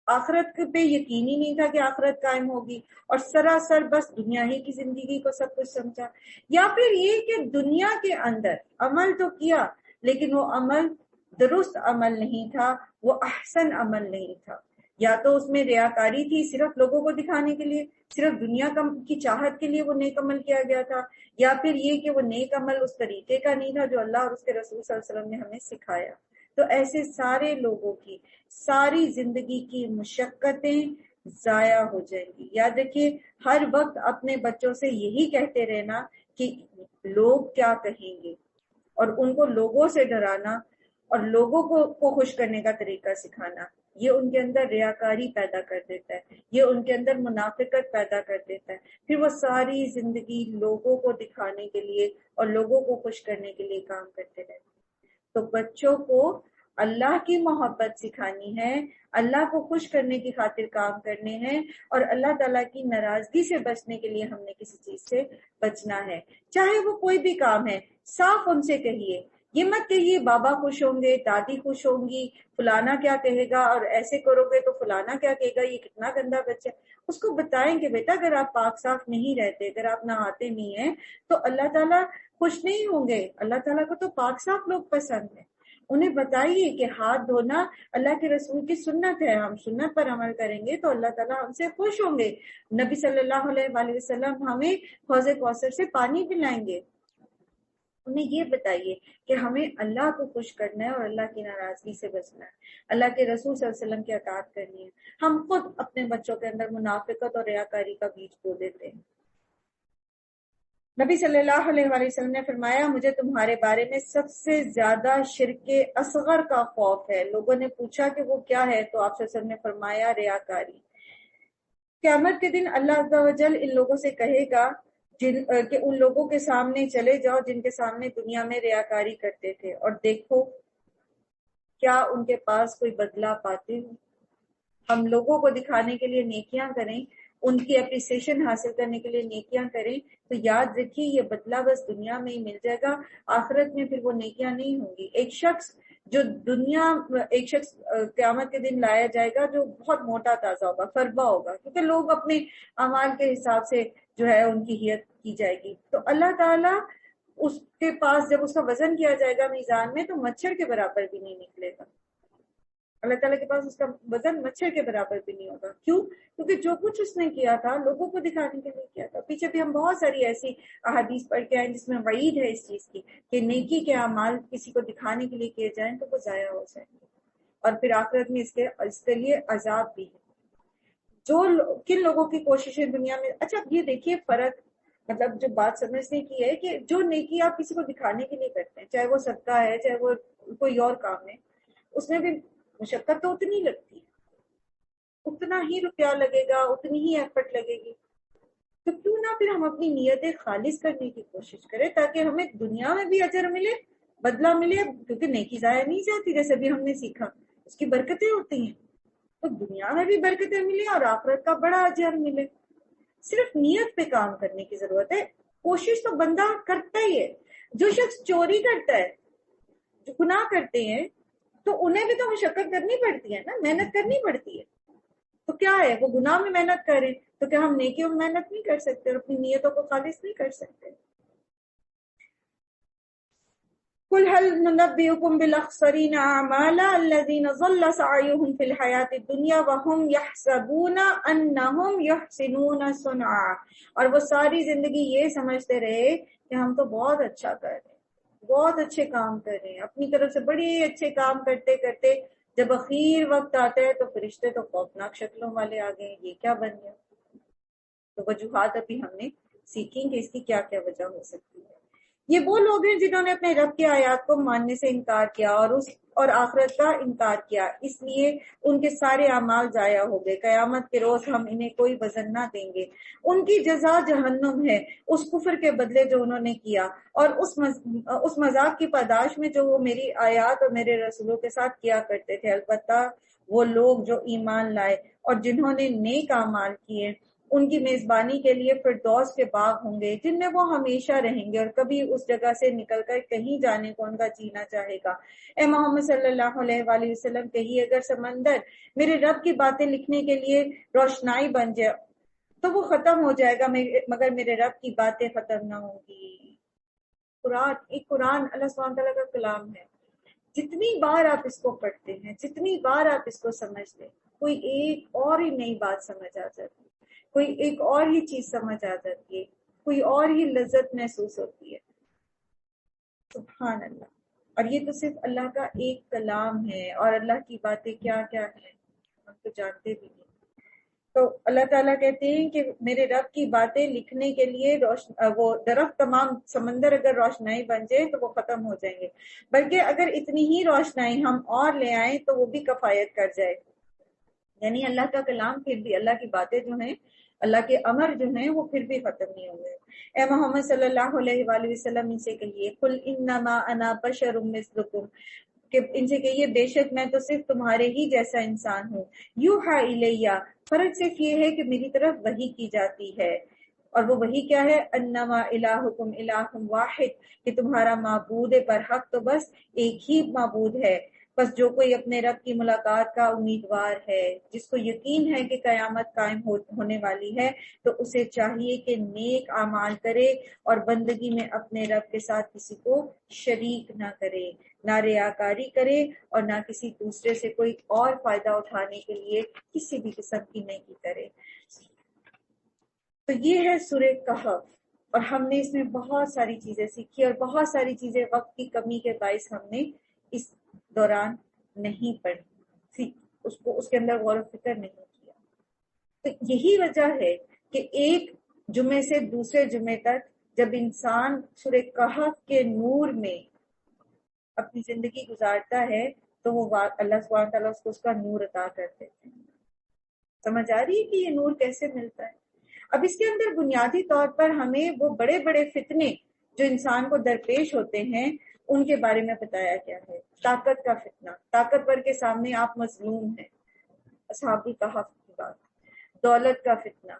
آخرت پہ یقین ہی نہیں تھا کہ آخرت قائم ہوگی اور سراسر بس دنیا ہی کی زندگی کو سب کچھ سمجھا، یا پھر یہ کہ دنیا کے اندر عمل تو کیا لیکن وہ عمل درست عمل نہیں تھا، وہ احسن عمل نہیں تھا. یا تو اس میں ریاکاری تھی، صرف لوگوں کو دکھانے کے لیے، صرف دنیا کی چاہت کے لیے وہ نیک عمل کیا گیا تھا، یا پھر یہ کہ وہ نیک عمل اس طریقے کا نہیں تھا جو اللہ اور اس کے رسول صلی اللہ علیہ وسلم نے ہمیں سکھایا. تو ایسے سارے لوگوں کی ساری زندگی کی مشقتیں ضائع ہو جائیں گی. یاد رکھیے ہر وقت اپنے بچوں سے یہی کہتے رہنا کہ لوگ کیا کہیں گے، اور ان کو لوگوں سے ڈرانا اور لوگوں کو خوش کرنے کا طریقہ سکھانا. یہ ان کے اندر ریاکاری پیدا کر دیتا ہے، یہ ان کے اندر منافقت پیدا کر دیتا ہے. پھر وہ ساری زندگی لوگوں کو دکھانے کے لیے اور لوگوں کو خوش کرنے کے لیے کام کرتے رہتے. تو بچوں کو اللہ کی محبت سکھانی ہے، اللہ کو خوش کرنے کی خاطر کام کرنے ہیں، اور اللہ تعالیٰ کی ناراضگی سے بچنے کے لیے ہم نے کسی چیز سے بچنا ہے. چاہے وہ کوئی بھی کام ہے، صاف ان سے کہیے. یہ مت کہیے بابا خوش ہوں گے، دادی خوش ہوں گی، فلانا کیا کہے گا، اور ایسے کرو گے تو فلانا کیا کہے گا، یہ کتنا گندا بچہ. اس کو بتائیں کہ بیٹا اگر آپ پاک صاف نہیں رہتے، اگر آپ نہاتے نہیں ہیں تو اللہ تعالیٰ خوش نہیں ہوں گے. اللہ تعالیٰ کو تو پاک صاف لوگ پسند ہیں. انہیں بتائیے کہ ہاتھ دھونا اللہ کے رسول کی سنت ہے، ہم سنت پر عمل کریں گے تو اللہ تعالیٰ ہم سے خوش ہوں گے. نبی صلی اللہ علیہ وآلہ وسلم ہمیں حوض کوثر سے پانی پلائیں گے. انہیں یہ بتائیے کہ ہمیں اللہ کو خوش کرنا ہے اور اللہ کی ناراضگی سے بچنا ہے، اللہ کے رسول صلی اللہ علیہ وسلم کی اطاعت کرنی ہے. ہم خود اپنے بچوں کے اندر منافقت اور ریاکاری کا بیج بو دیتے ہیں. نبی صلی اللہ علیہ وآلہ وسلم نے فرمایا مجھے تمہارے بارے میں سب سے زیادہ شرک اصغر کا خوف ہے۔ لوگوں نے پوچھا کہ وہ کیا ہے، تو آپ صلی اللہ علیہ وسلم نے فرمایا ریاکاری۔ قیامت کے دن اللہ عز و جل ان لوگوں سے کہے گا کہ ان لوگوں کے سامنے چلے جاؤ جن کے سامنے دنیا میں ریاکاری کرتے تھے، اور دیکھو کیا ان کے پاس کوئی بدلہ پاتے ہو۔ ہم لوگوں کو دکھانے کے لیے نیکیاں کریں، ان کی اپریسیشن حاصل کرنے کے لیے نیکیاں کریں، تو یاد رکھیے یہ بدلہ بس دنیا میں ہی مل جائے گا، آخرت میں پھر وہ نیکیاں نہیں ہوں گی۔ ایک شخص قیامت کے دن لایا جائے گا جو بہت موٹا تازہ ہوگا، فربا ہوگا، کیونکہ لوگ اپنے اعمال کے حساب سے جو ہے ان کی ہیئت کی جائے گی۔ تو اللہ تعالیٰ اس کے پاس جب اس کا وزن کیا جائے گا میزان میں، تو مچھر کے برابر بھی نہیں نکلے گا۔ اللہ تعالیٰ کے پاس اس کا وزن مچھر کے برابر بھی نہیں ہوگا۔ کیوں؟ کیونکہ جو کچھ اس نے کیا تھا لوگوں کو دکھانے کے لیے کیا تھا۔ پیچھے بھی ہم بہت ساری ایسی احادیث پڑھ کے آئے جس میں وعید ہے اس چیز کی کہ نیکی کے اعمال کسی کو دکھانے کے لیے کیے جائیں تو وہ ضائع ہو جائیں گے، اور پھر آخرت میں اس کے لیے عذاب بھی ہے۔ کن لوگوں کی کوششیں دنیا میں، اچھا یہ دیکھیے فرق، مطلب جو بات سمجھنے کی ہے کہ جو نیکی آپ کسی کو دکھانے کے لیے کرتے ہیں، چاہے وہ صدقہ ہے چاہے وہ کوئی اور کام ہے، اس میں بھی مشقت تو اتنی لگتی ہے، اتنا ہی روپیہ لگے گا، اتنی ہی ایفرٹ لگے گی۔ تو کیوں نہ پھر ہم اپنی نیتیں خالص کرنے کی کوشش کریں تاکہ ہمیں دنیا میں بھی اجر ملے، بدلہ ملے، کیونکہ نیکی ضائع نہیں جاتی، جیسے بھی ہم نے سیکھا اس کی برکتیں ہوتی ہیں، تو دنیا میں بھی برکتیں ملیں اور آخرت کا بڑا اجر ملے۔ صرف نیت پہ کام کرنے کی ضرورت ہے، کوشش تو بندہ کرتا ہی ہے۔ جو شخص چوری کرتا ہے، جو گناہ کرتے ہیں، تو انہیں بھی تو مشقت کرنی پڑتی ہے نا، محنت کرنی پڑتی ہے۔ تو کیا ہے، وہ گناہ میں محنت کریں تو کیا ہم نیکیوں میں محنت نہیں کر سکتے اور اپنی نیتوں کو خالص نہیں کر سکتے؟ قل هل ننبئكم بالاخسرين اعمالا الذين ضل سعيهم في الحياة الدنيا وهم يحسبون انهم يحسنون صنعا۔ اور وہ ساری زندگی یہ سمجھتے رہے کہ ہم تو بہت اچھا کر رہے ہیں، بہت اچھے کام کر رہے ہیں، اپنی طرف سے بڑے اچھے کام کرتے کرتے جب اخیر وقت آتا ہے تو فرشتے تو خوفناک شکلوں والے آ گئے، یہ کیا بن گیا؟ تو وجوہات ابھی ہم نے سیکھیں کہ اس کی کیا کیا وجہ ہو سکتی ہے۔ یہ وہ لوگ ہیں جنہوں نے اپنے رب کے آیات کو ماننے سے انکار کیا اور آخرت کا انکار کیا، اس لیے ان کے سارے اعمال ضائع ہو گئے۔ قیامت کے روز ہم انہیں کوئی وزن نہ دیں گے، ان کی جزا جہنم ہے، اس کفر کے بدلے جو انہوں نے کیا، اور اس مذاق کی پاداش میں جو وہ میری آیات اور میرے رسولوں کے ساتھ کیا کرتے تھے۔ البتہ وہ لوگ جو ایمان لائے اور جنہوں نے نیک اعمال کیے، ان کی میزبانی کے لیے فردوس کے باغ ہوں گے جن میں وہ ہمیشہ رہیں گے، اور کبھی اس جگہ سے نکل کر کہیں جانے کو ان کا جی نہ چاہے گا۔ اے محمد صلی اللہ علیہ وآلہ وسلم کہیے، اگر سمندر میرے رب کی باتیں لکھنے کے لیے روشنائی بن جائے تو وہ ختم ہو جائے گا، مگر میرے رب کی باتیں ختم نہ ہوں گی۔ قرآن اللہ سبحانہ وتعالیٰ کا کلام ہے، جتنی بار آپ اس کو پڑھتے ہیں، جتنی بار آپ اس کو سمجھتے ہیں، کوئی ایک اور ہی نئی بات سمجھ آ جاتی ہے، کوئی ایک اور ہی چیز سمجھ آ جاتی ہے، کوئی اور ہی لذت محسوس ہوتی ہے۔ سبحان اللہ۔ اور یہ تو صرف اللہ کا ایک کلام ہے، اور اللہ کی باتیں کیا کیا ہیں ہم تو جانتے بھی نہیں۔ تو اللہ تعالیٰ کہتے ہیں کہ میرے رب کی باتیں لکھنے کے لیے وہ درخت تمام سمندر اگر روشنائی بن جائے تو وہ ختم ہو جائیں گے، بلکہ اگر اتنی ہی روشنائی ہم اور لے آئیں تو وہ بھی کفایت کر جائے۔ یعنی اللہ کا کلام پھر بھی، اللہ کی باتیں جو ہیں، اللہ کے امر جو ہیں، وہ پھر بھی ختم نہیں ہوں گے۔ اے محمد صلی اللہ علیہ وآلہ وسلم ان سے کہیے، قل انما انا بشر مثلکم، کہ ان سے کہیے بے شک میں تو صرف تمہارے ہی جیسا انسان ہوں، یوحا الیہ، فرق صرف یہ ہے کہ میری طرف وحی کی جاتی ہے، اور وہ وحی کیا ہے؟ انما الہکم الہ واحد، کہ تمہارا معبود برحق تو بس ایک ہی معبود ہے۔ بس جو کوئی اپنے رب کی ملاقات کا امیدوار ہے، جس کو یقین ہے کہ قیامت قائم ہونے والی ہے، تو اسے چاہیے کہ نیک اعمال کرے اور بندگی میں اپنے رب کے ساتھ کسی کو شریک نہ کرے، نہ ریاکاری کرے، اور نہ کسی دوسرے سے کوئی اور فائدہ اٹھانے کے لیے کسی بھی قسم کی نیکی کرے۔ تو یہ ہے سورہ کہف، اور ہم نے اس میں بہت ساری چیزیں سیکھی، اور بہت ساری چیزیں وقت کی کمی کے باعث ہم نے اس دوران نہیں پڑھی، اس کے اندر غور و فکر نہیں کیا۔ تو یہی وجہ ہے کہ ایک جمعے سے دوسرے جمعے تک جب انسان سورہ کہف کے نور میں اپنی زندگی گزارتا ہے تو وہ اللہ سبحانہ تعالیٰ اس کو اس کا نور عطا کر دیتے ہیں. سمجھ آ رہی ہے کہ یہ نور کیسے ملتا ہے؟ اب اس کے اندر بنیادی طور پر ہمیں وہ بڑے بڑے فتنے جو انسان کو درپیش ہوتے ہیں ان کے بارے میں بتایا گیا ہے. طاقت کا فتنہ، طاقتور کے سامنے آپ مظلوم ہیں، اصحاب الکہف کی بات. دولت کا فتنہ،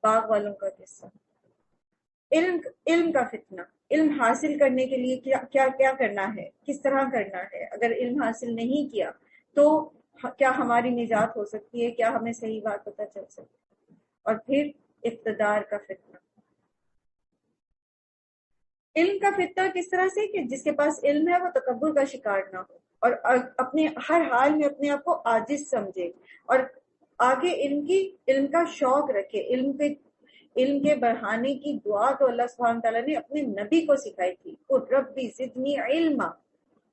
باغ والوں کا قصہ. علم کا فتنہ، علم حاصل کرنے کے لیے کیا کیا کرنا ہے، کس طرح کرنا ہے. اگر علم حاصل نہیں کیا تو کیا ہماری نجات ہو سکتی ہے، کیا ہمیں صحیح بات پتہ چل سکتی ہے. اور پھر اقتدار کا فتنہ. علم کا فتنہ کس طرح سے کہ جس کے پاس علم ہے وہ تکبر کا شکار نہ ہو اور اپنے ہر حال میں اپنے آپ کو عاجز سمجھے اور آگے علم کا شوق رکھے. علم کے بڑھانے کی دعا تو اللہ سبحانہ تعالیٰ نے اپنے نبی کو سکھائی تھی، قل ربی زدنی علما.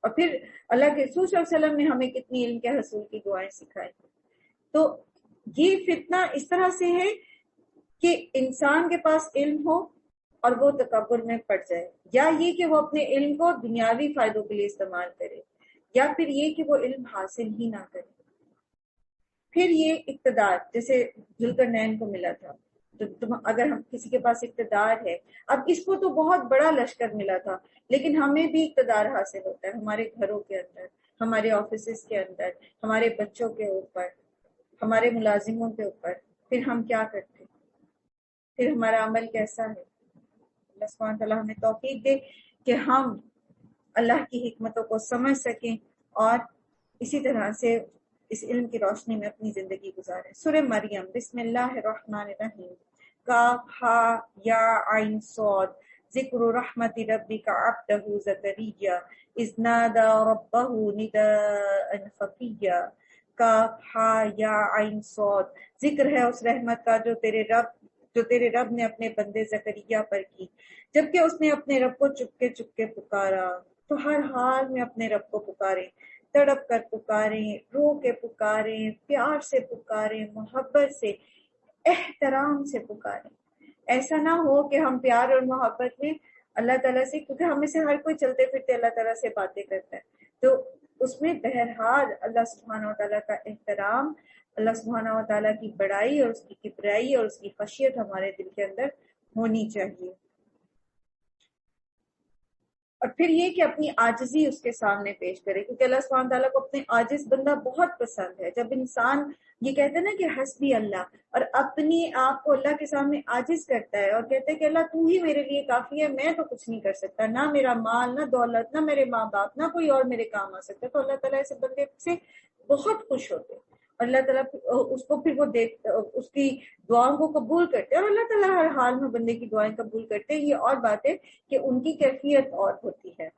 اور پھر اللہ کے رسول صلی اللہ علیہ وسلم نے ہمیں کتنی علم کے حصول کی دعائیں سکھائی. تو یہ فتنہ اس طرح سے ہے کہ انسان کے پاس علم ہو اور وہ تکبر میں پڑ جائے، یا یہ کہ وہ اپنے علم کو دنیاوی فائدوں کے لیے استعمال کرے، یا پھر یہ کہ وہ علم حاصل ہی نہ کرے. پھر یہ اقتدار جیسے ذوالقرنین کو ملا تھا. اگر ہم کسی کے پاس اقتدار ہے، اب اس کو تو بہت بڑا لشکر ملا تھا، لیکن ہمیں بھی اقتدار حاصل ہوتا ہے ہمارے گھروں کے اندر، ہمارے آفیسز کے اندر، ہمارے بچوں کے اوپر، ہمارے ملازموں کے اوپر. پھر ہم کیا کرتے، پھر ہمارا عمل کیسا ہے. اللہ سبحانہ تعالیٰ ہمیں توفیق دے کہ ہم اللہ کی حکمتوں کو سمجھ سکیں اور اسی طرح سے اس علم کی روشنی میں اپنی زندگی گزاریں. سورہ مریم، بسم اللہ الرحمن الرحیم. کاف ہا یا عین صاد. ذکر رحمت ربک عبدہ زکریا اذ نادى ربہ نداء خفیا. کاف ہا یا عین صاد. ذکر ہے اس رحمت کا جو تیرے رب نے اپنے بندے زکریا پر کی جبکہ اس نے اپنے رب کو چپ کے پکارا. تو ہر حال میں اپنے رب کو پکاریں، تڑپ کر پکاریں، رو کے پکاریں، پیار سے پکاریں، محبت سے، احترام سے پکاریں. ایسا نہ ہو کہ ہم پیار اور محبت میں اللہ تعالیٰ سے، کیونکہ ہمیں سے ہر کوئی چلتے پھرتے اللہ تعالیٰ سے باتیں کرتا ہے، تو اس میں بہرحال اللہ سبحانہ و تعالیٰ کا احترام، اللہ سبحانہ و تعالیٰ کی بڑائی اور اس کی کبریائی اور اس کی خشیت ہمارے دل کے اندر ہونی چاہیے. اور پھر یہ کہ اپنی عاجزی اس کے سامنے پیش کرے، کیونکہ اللہ سبحانہ تعالیٰ کو اپنے عاجز بندہ بہت پسند ہے. جب انسان یہ کہتے ہیں نا کہ حسبی اللہ، اور اپنی آپ کو اللہ کے سامنے عاجز کرتا ہے اور کہتے ہیں کہ اللہ تو ہی میرے لیے کافی ہے، میں تو کچھ نہیں کر سکتا، نہ میرا مال، نہ دولت، نہ میرے ماں باپ، نہ کوئی اور میرے کام آ سکتا، تو اللہ تعالیٰ ایسے بندے سے بہت خوش ہوتے ہیں. اور اللہ تعالیٰ اس کو پھر وہ اس کی دعاؤں کو قبول کرتے ہیں، اور اللہ تعالیٰ ہر حال میں بندے کی دعائیں قبول کرتے ہیں. یہ اور بات ہے کہ ان کی کیفیت اور ہوتی ہے.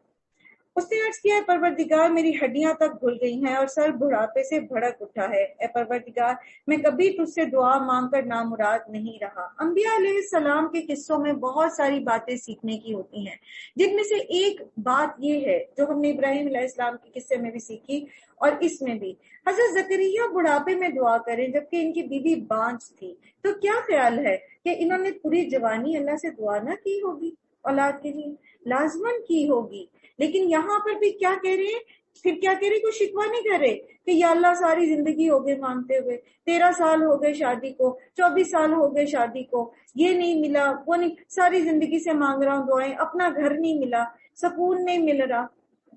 اس نے عرض کیا، اے پروردگار میری ہڈیاں تک گھل گئی ہیں اور سر بڑھاپے سے بھڑک اٹھا ہے. اے پروردگار میں کبھی تجھ سے دعا مانگ کر نامراد نہیں رہا. انبیاء علیہ السلام کے قصوں میں بہت ساری باتیں سیکھنے کی ہوتی ہیں، جن میں سے ایک بات یہ ہے جو ہم نے ابراہیم علیہ السلام کے قصے میں بھی سیکھی اور اس میں بھی. حضرت زکریا بڑھاپے میں دعا کریں جبکہ ان کی بیوی بانجھ تھی، تو کیا خیال ہے کہ انہوں نے پوری جوانی اللہ سے دعا نہ کی ہوگی اولاد کے لیے؟ لازمن کی ہوگی. لیکن یہاں پر بھی کیا کہہ رہے ہیں، پھر کیا کہہ رہے، کوئی شکوہ نہیں کر رہے کہ یا اللہ ساری زندگی ہو گئے مانگتے ہوئے، 13 سال ہو گئے شادی کو، 24 سال ہو گئے شادی کو، یہ نہیں ملا، وہ نہیں، ساری زندگی سے مانگ رہا ہوں دعائیں، اپنا گھر نہیں ملا، سکون نہیں مل رہا.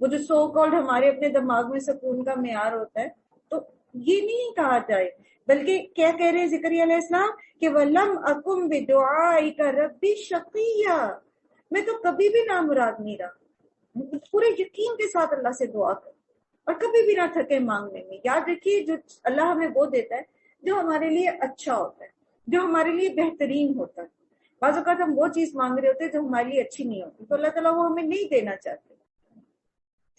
وہ جو سو کالڈ ہمارے اپنے دماغ میں سکون کا معیار ہوتا ہے، تو یہ نہیں کہا جائے، بلکہ کیا کہہ رہے ہیں زکریا علیہ السلام کہ وَلَمْ أَكُمْ بِدُعَائِكَ رَبِّ شَقِيًّا، میں تو کبھی بھی نامراد نہیں رہا. پورے یقین کے ساتھ اللہ سے دعا کر اور کبھی بھی نہ تھکے مانگنے میں. یاد رکھیے جو اللہ ہمیں وہ دیتا ہے جو ہمارے لیے اچھا ہوتا ہے، جو ہمارے لیے بہترین ہوتا ہے. بعض اوقات ہم وہ چیز مانگ رہے ہوتے ہیں جو ہمارے لیے اچھی نہیں ہوتی، تو اللہ تعالیٰ وہ ہمیں نہیں دینا چاہتے،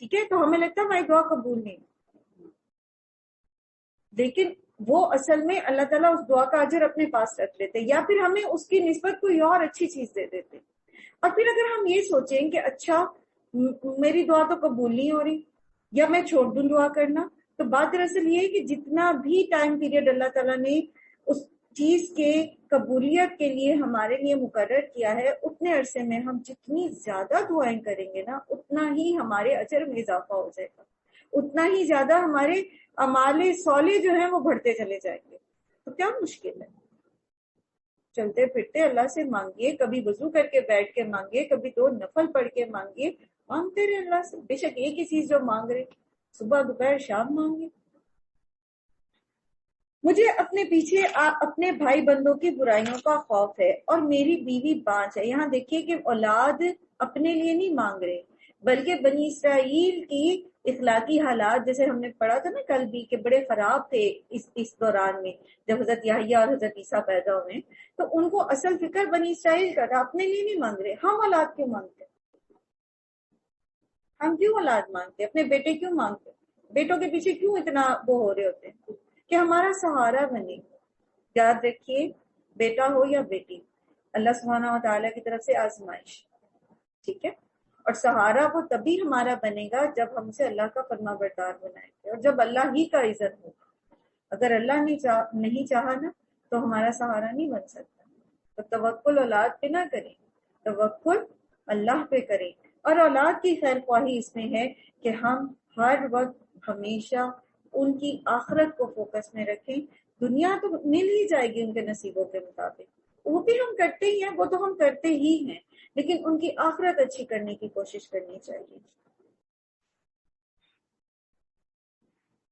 ٹھیک ہے، تو ہمیں لگتا ہے ہماری دعا قبول نہیں، لیکن وہ اصل میں اللہ تعالیٰ اس دعا کا اجر اپنے پاس رکھ لیتے، یا پھر ہمیں اس کی نسبت کوئی اور اچھی چیز دے دیتے. اور پھر اگر ہم یہ سوچیں کہ اچھا میری دعا تو قبول نہیں ہو رہی یا میں چھوڑ دوں دعا کرنا، تو بات دراصل یہ ہے کہ جتنا بھی ٹائم پیریڈ اللہ تعالیٰ نے اس چیز کے قبولیت کے لیے ہمارے لیے مقرر کیا ہے، اتنے عرصے میں ہم جتنی زیادہ دعائیں کریں گے نا، اتنا ہی ہمارے اجر میں اضافہ ہو جائے گا، اتنا ہی زیادہ ہمارے اعمال صالح جو ہیں وہ بڑھتے چلے جائیں گے۔ تو کیا مشکل ہے؟ چلتے پھرتے اللہ سے مانگیے، کبھی وضو کر کے بیٹھ کے مانگیے، کبھی 2 نفل پڑھ کے مانگیے، مانگتے رہے اللہ سے۔ بے شک ایک ہی چیز جو مانگ رہے، صبح دوپہر شام مانگے۔ مجھے اپنے پیچھے اپنے بھائی بندوں کی برائیوں کا خوف ہے اور میری بیوی بانج ہے۔ یہاں دیکھیے کہ اولاد اپنے لیے نہیں مانگ رہے، بلکہ بنی اسرائیل کی اخلاقی حالات، جیسے ہم نے پڑھا تھا نا کل بھی، کہ بڑے خراب تھے اس دوران میں جب حضرت یحییٰ اور حضرت عیسیٰ پیدا ہوئے، تو ان کو اصل فکر بنی اسرائیل کا تھا، اپنے لیے نہیں مانگ رہے۔ ہم اولاد کیوں مانگتے؟ ہم کیوں اولاد مانگتے؟ اپنے بیٹے کیوں مانگتے؟ بیٹوں کے پیچھے کیوں اتنا وہ ہو رہے ہوتے ہیں کہ ہمارا سہارا بنے؟ یاد رکھیے، بیٹا ہو یا بیٹی، اللہ سبحانہ و تعالیٰ کی طرف سے آزمائش، ٹھیک ہے؟ اور سہارا وہ تبھی ہمارا بنے گا جب ہم سے اللہ کا فرما بردار بنائیں گے، اور جب اللہ ہی کا عزت ہوگا۔ اگر اللہ نہیں چاہا نا تو ہمارا سہارا نہیں بن سکتا۔ تو توکل اولاد پہ نہ کریں، توکل اللہ پہ کریں۔ اور اولاد کی خیر خواہی اس میں ہے کہ ہم ہر وقت ہمیشہ ان کی آخرت کو فوکس میں رکھیں۔ دنیا تو مل ہی جائے گی ان کے نصیبوں کے مطابق، وہ بھی ہم کرتے ہی ہیں، وہ تو ہم کرتے ہی ہیں، لیکن ان کی آخرت اچھی کرنے کی کوشش کرنی چاہیے۔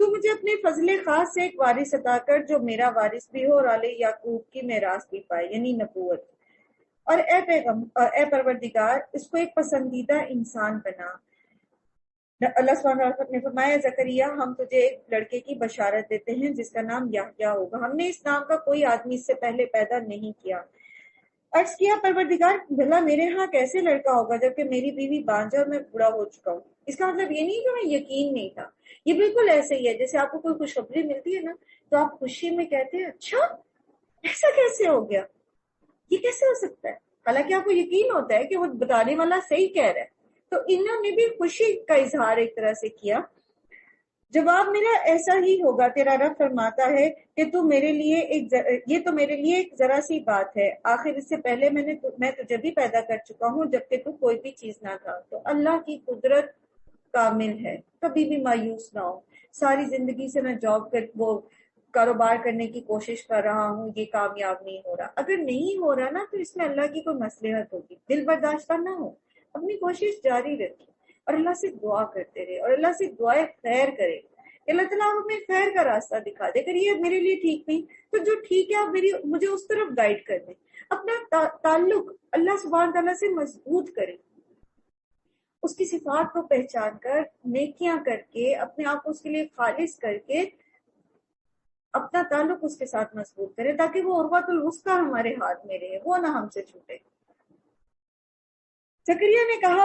تو مجھے اپنے فضل خاص سے ایک وارث عطا کر جو میرا وارث بھی ہو اور آل یعقوب کی میراث بھی پائے، یعنی نبوت۔ اور اے پروردگار، اس کو ایک پسندیدہ انسان بنا۔ اللہ سبحانہ وتعالیٰ نے فرمایا، زکریا ہم تجھے ایک لڑکے کی بشارت دیتے ہیں جس کا نام یحییٰ ہوگا، ہم نے اس نام کا کوئی آدمی اس سے پہلے پیدا نہیں کیا۔ عرض کیا، پروردگار بھلا میرے ہاں کیسے لڑکا ہوگا جبکہ میری بیوی بانجھا اور میں بوڑھا ہو چکا ہوں؟ اس کا مطلب یہ نہیں کہ ہمیں یقین نہیں تھا، یہ بالکل ایسے ہی ہے جیسے آپ کو کوئی خوشخبری ملتی ہے نا تو آپ خوشی میں کہتے ہیں اچھا ایسا کیسے ہو گیا، یہ کیسے ہو سکتا ہے، حالانکہ آپ کو یقین ہوتا ہے کہ وہ بتانے والا صحیح کہہ رہا ہے۔ تو انہوں نے بھی خوشی کا اظہار ایک طرح سے کیا۔ جواب میرا ایسا ہی ہوگا، تیرا رب فرماتا ہے کہ یہ تو میرے لیے ایک ذرا سی بات ہے، آخر اس سے پہلے میں تجھے بھی پیدا کر چکا ہوں جبکہ تو کوئی بھی چیز نہ تھا۔ تو اللہ کی قدرت کامل ہے، کبھی بھی مایوس نہ ہو۔ ساری زندگی سے میں وہ کاروبار کرنے کی کوشش کر رہا ہوں، یہ کامیاب نہیں ہو رہا۔ اگر نہیں ہو رہا نا تو اس میں اللہ کی کوئی مصلحت ہوگی، دل برداشتہ نہ ہو، اپنی کوشش جاری رکھیں اور اللہ سے دعا کرتے رہے اور اللہ سے دعائیں خیر کرے کہ اللہ تعالیٰ ہمیں خیر کا راستہ دکھا دے۔ اگر یہ میرے لیے ٹھیک نہیں تو جو ٹھیک ہے آپ مجھے اس طرف گائیڈ کر دیں۔ اپنا تعلق اللہ سبحانہ تعالیٰ سے مضبوط کریں، اس کی صفات کو پہچان کر نیکیاں کر کے اپنے آپ کو اس کے لیے خالص کر کے اپنا تعلق اس کے ساتھ مضبوط کرے تاکہ وہ عروۃ الوثقیٰ ہمارے ہاتھ میں رہے، وہ نہ ہم سے چھوٹے۔ زکریا نے کہا،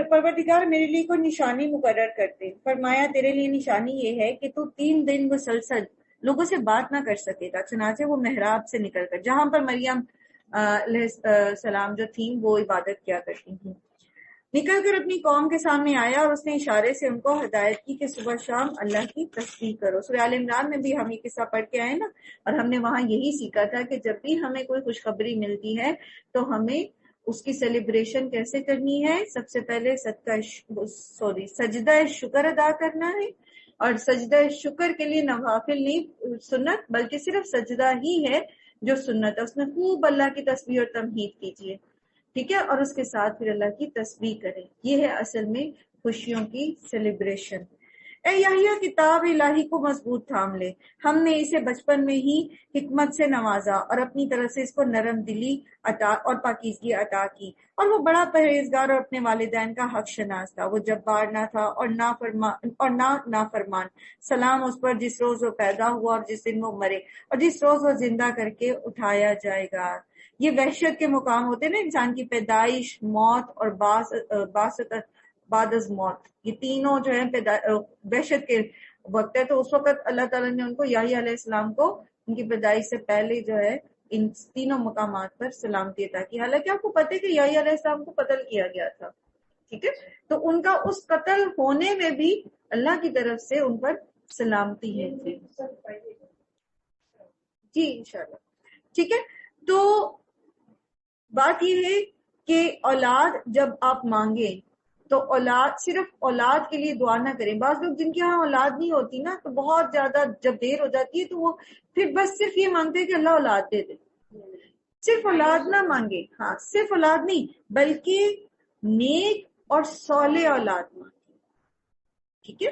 پروردگار میرے لیے کوئی نشانی مقرر کرتے۔ فرمایا، تیرے لیے نشانی یہ ہے کہ تو 3 دن مسلسل لوگوں سے بات نہ کر سکے گا۔ چنانچہ وہ محراب سے نکل کر، جہاں پر مریم علیہ السلام جو تھیں وہ عبادت کیا کرتی تھیں، نکل کر اپنی قوم کے سامنے آیا اور اس نے اشارے سے ان کو ہدایت کی کہ صبح شام اللہ کی تسبیح کرو۔ سورہ آل عمران میں بھی ہم یہ قصہ پڑھ کے آئے نا، اور ہم نے وہاں یہی سیکھا تھا کہ جب بھی ہمیں کوئی خوشخبری ملتی ہے تو ہمیں اس کی سیلیبریشن کیسے کرنی ہے؟ سب سے پہلے سجدہ شکر ادا کرنا ہے، اور سجدہ شکر کے لیے نوافل نہیں سنت، بلکہ صرف سجدہ ہی ہے جو سنت ہے، اس میں خوب اللہ کی تسبیح اور تمہید کیجیے، ٹھیک ہے، اور اس کے ساتھ پھر اللہ کی تسبیح کریں۔ یہ ہے اصل میں خوشیوں کی سیلیبریشن۔ اے یحییٰ، کتاب الہی کو مضبوط تھام لے، ہم نے اسے بچپن میں ہی حکمت سے نوازا اور اپنی طرف سے اس کو نرم دلی عطا اور پاکیزگی عطا کی، اور وہ بڑا پرہیزگار اور اپنے والدین کا حق شناس تھا۔ وہ جبار نہ تھا اور نہ نافرمان۔ سلام اس پر جس روز وہ پیدا ہوا اور جس دن وہ مرے اور جس روز وہ زندہ کر کے اٹھایا جائے گا۔ یہ وحشت کے مقام ہوتے ہیں نا، انسان کی پیدائش، موت اور بعد از موت، یہ تینوں جو ہیں وحشت کے وقت ہے۔ تو اس وقت اللہ تعالیٰ نے ان کو، یحییٰ علیہ السلام کو، ان کی پیدائش سے پہلے جو ہے ان تینوں مقامات پر سلامتی عطا کی۔ حالانکہ آپ کو پتہ ہے کہ یحییٰ علیہ السلام کو قتل کیا گیا تھا، ٹھیک ہے، تو ان کا اس قتل ہونے میں بھی اللہ کی طرف سے ان پر سلامتی ہے۔ جی انشاءاللہ۔ ٹھیک ہے. تو بات یہ ہے کہ اولاد جب آپ مانگیں تو اولاد صرف اولاد کے لیے دعا نہ کریں. بعض لوگ جن کے ہاں اولاد نہیں ہوتی نا تو بہت زیادہ جب دیر ہو جاتی ہے تو وہ پھر بس صرف یہ مانگتے ہیں کہ اللہ اولاد دے دے. صرف اولاد نہ مانگے, ہاں صرف اولاد نہیں بلکہ نیک اور صالح اولاد مانگے. ٹھیک ہے.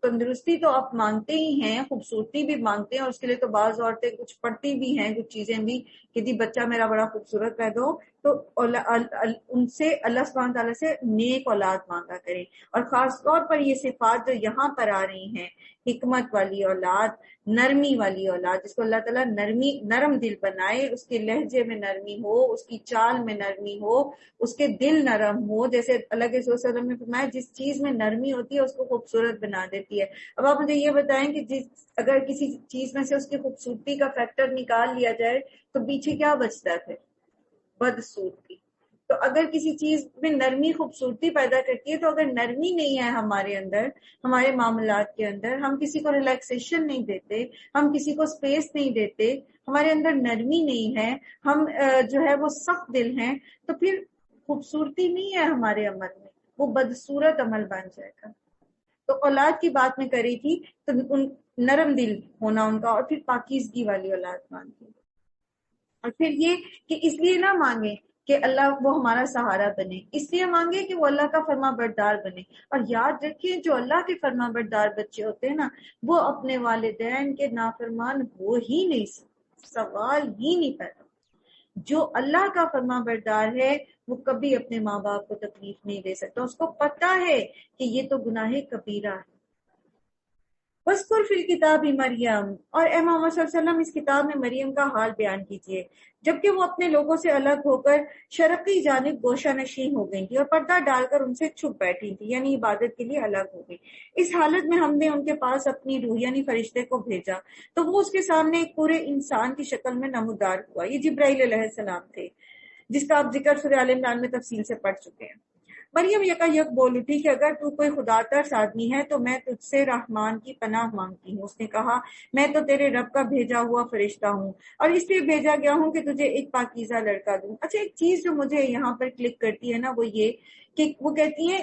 تندرستی تو آپ مانگتے ہی ہیں, خوبصورتی بھی مانگتے ہیں, اور اس کے لیے تو بعض عورتیں کچھ پڑھتی بھی ہیں کچھ چیزیں بھی کہ جی بچہ میرا بڑا خوبصورت پیدا ہو, تو ان سے اللہ سبحانہ تعالیٰ سے نیک اولاد مانگا کریں. اور خاص طور پر یہ صفات جو یہاں پر آ رہی ہیں, حکمت والی اولاد, نرمی والی اولاد, جس کو اللہ تعالیٰ نرم دل بنائے, اس کے لہجے میں نرمی ہو, اس کی چال میں نرمی ہو, اس کے دل نرم ہو. جیسے اللہ کے رسول صلی اللہ علیہ وسلم نے فرمایا جس چیز میں نرمی ہوتی ہے اس کو خوبصورت بنا دیتی ہے. اب آپ مجھے یہ بتائیں کہ اگر کسی چیز میں سے اس کی خوبصورتی کا فیکٹر نکال لیا جائے تو پیچھے کیا بچتا ہے پھر؟ بدصورتی. تو اگر کسی چیز میں نرمی خوبصورتی پیدا کرتی ہے, تو اگر نرمی نہیں ہے ہمارے اندر, ہمارے معاملات کے اندر, ہم کسی کو ریلیکسیشن نہیں دیتے, ہم کسی کو سپیس نہیں دیتے, ہمارے اندر نرمی نہیں ہے, ہم جو ہے وہ سخت دل ہیں, تو پھر خوبصورتی نہیں ہے ہمارے عمل میں, وہ بدصورت عمل بن جائے گا. تو اولاد کی بات میں کری تھی, تو ان نرم دل ہونا ان کا, اور پھر پاکیزگی والی اولاد مانگی. اور پھر یہ کہ اس لیے نہ مانگے کہ اللہ وہ ہمارا سہارا بنے, اس لیے مانگے کہ وہ اللہ کا فرما بردار بنے. اور یاد رکھیں جو اللہ کے فرما بردار بچے ہوتے ہیں نا, وہ اپنے والدین کے نافرمان ہو ہی نہیں سکتے, سوال ہی نہیں پیدا. جو اللہ کا فرما بردار ہے وہ کبھی اپنے ماں باپ کو تکلیف نہیں دے سکتا, اس کو پتا ہے کہ یہ تو گناہ کبیرہ ہے. وَاذْكُرْ فِي الْكِتَابِ مریم, اور اے محمد صلی اللہ علیہ وسلم اس کتاب میں مریم کا حال بیان کیجیے جبکہ وہ اپنے لوگوں سے الگ ہو کر شرقی جانب گوشہ نشین ہو گئی تھی اور پردہ ڈال کر ان سے چھپ بیٹھی تھی, یعنی عبادت کے لیے الگ ہو گئی. اس حالت میں ہم نے ان کے پاس اپنی روح یعنی فرشتے کو بھیجا تو وہ اس کے سامنے ایک پورے انسان کی شکل میں نمودار ہوا. یہ جبرائیل علیہ السلام تھے جس کا آپ ذکر سورہ آل عمران میں تفصیل سے پڑھ چکے ہیں. مریم یکا یک بول اٹھی کہ اگر تو کوئی خدا ترس آدمی ہے تو میں تجھ سے رحمان کی پناہ مانگتی ہوں. اس نے کہا میں تو تیرے رب کا بھیجا ہوا فرشتہ ہوں اور اس لیے بھیجا گیا ہوں کہ تجھے ایک پاکیزہ لڑکا دوں. اچھا ایک چیز جو مجھے یہاں پر کلک کرتی ہے نا, وہ یہ کہ وہ کہتی ہیں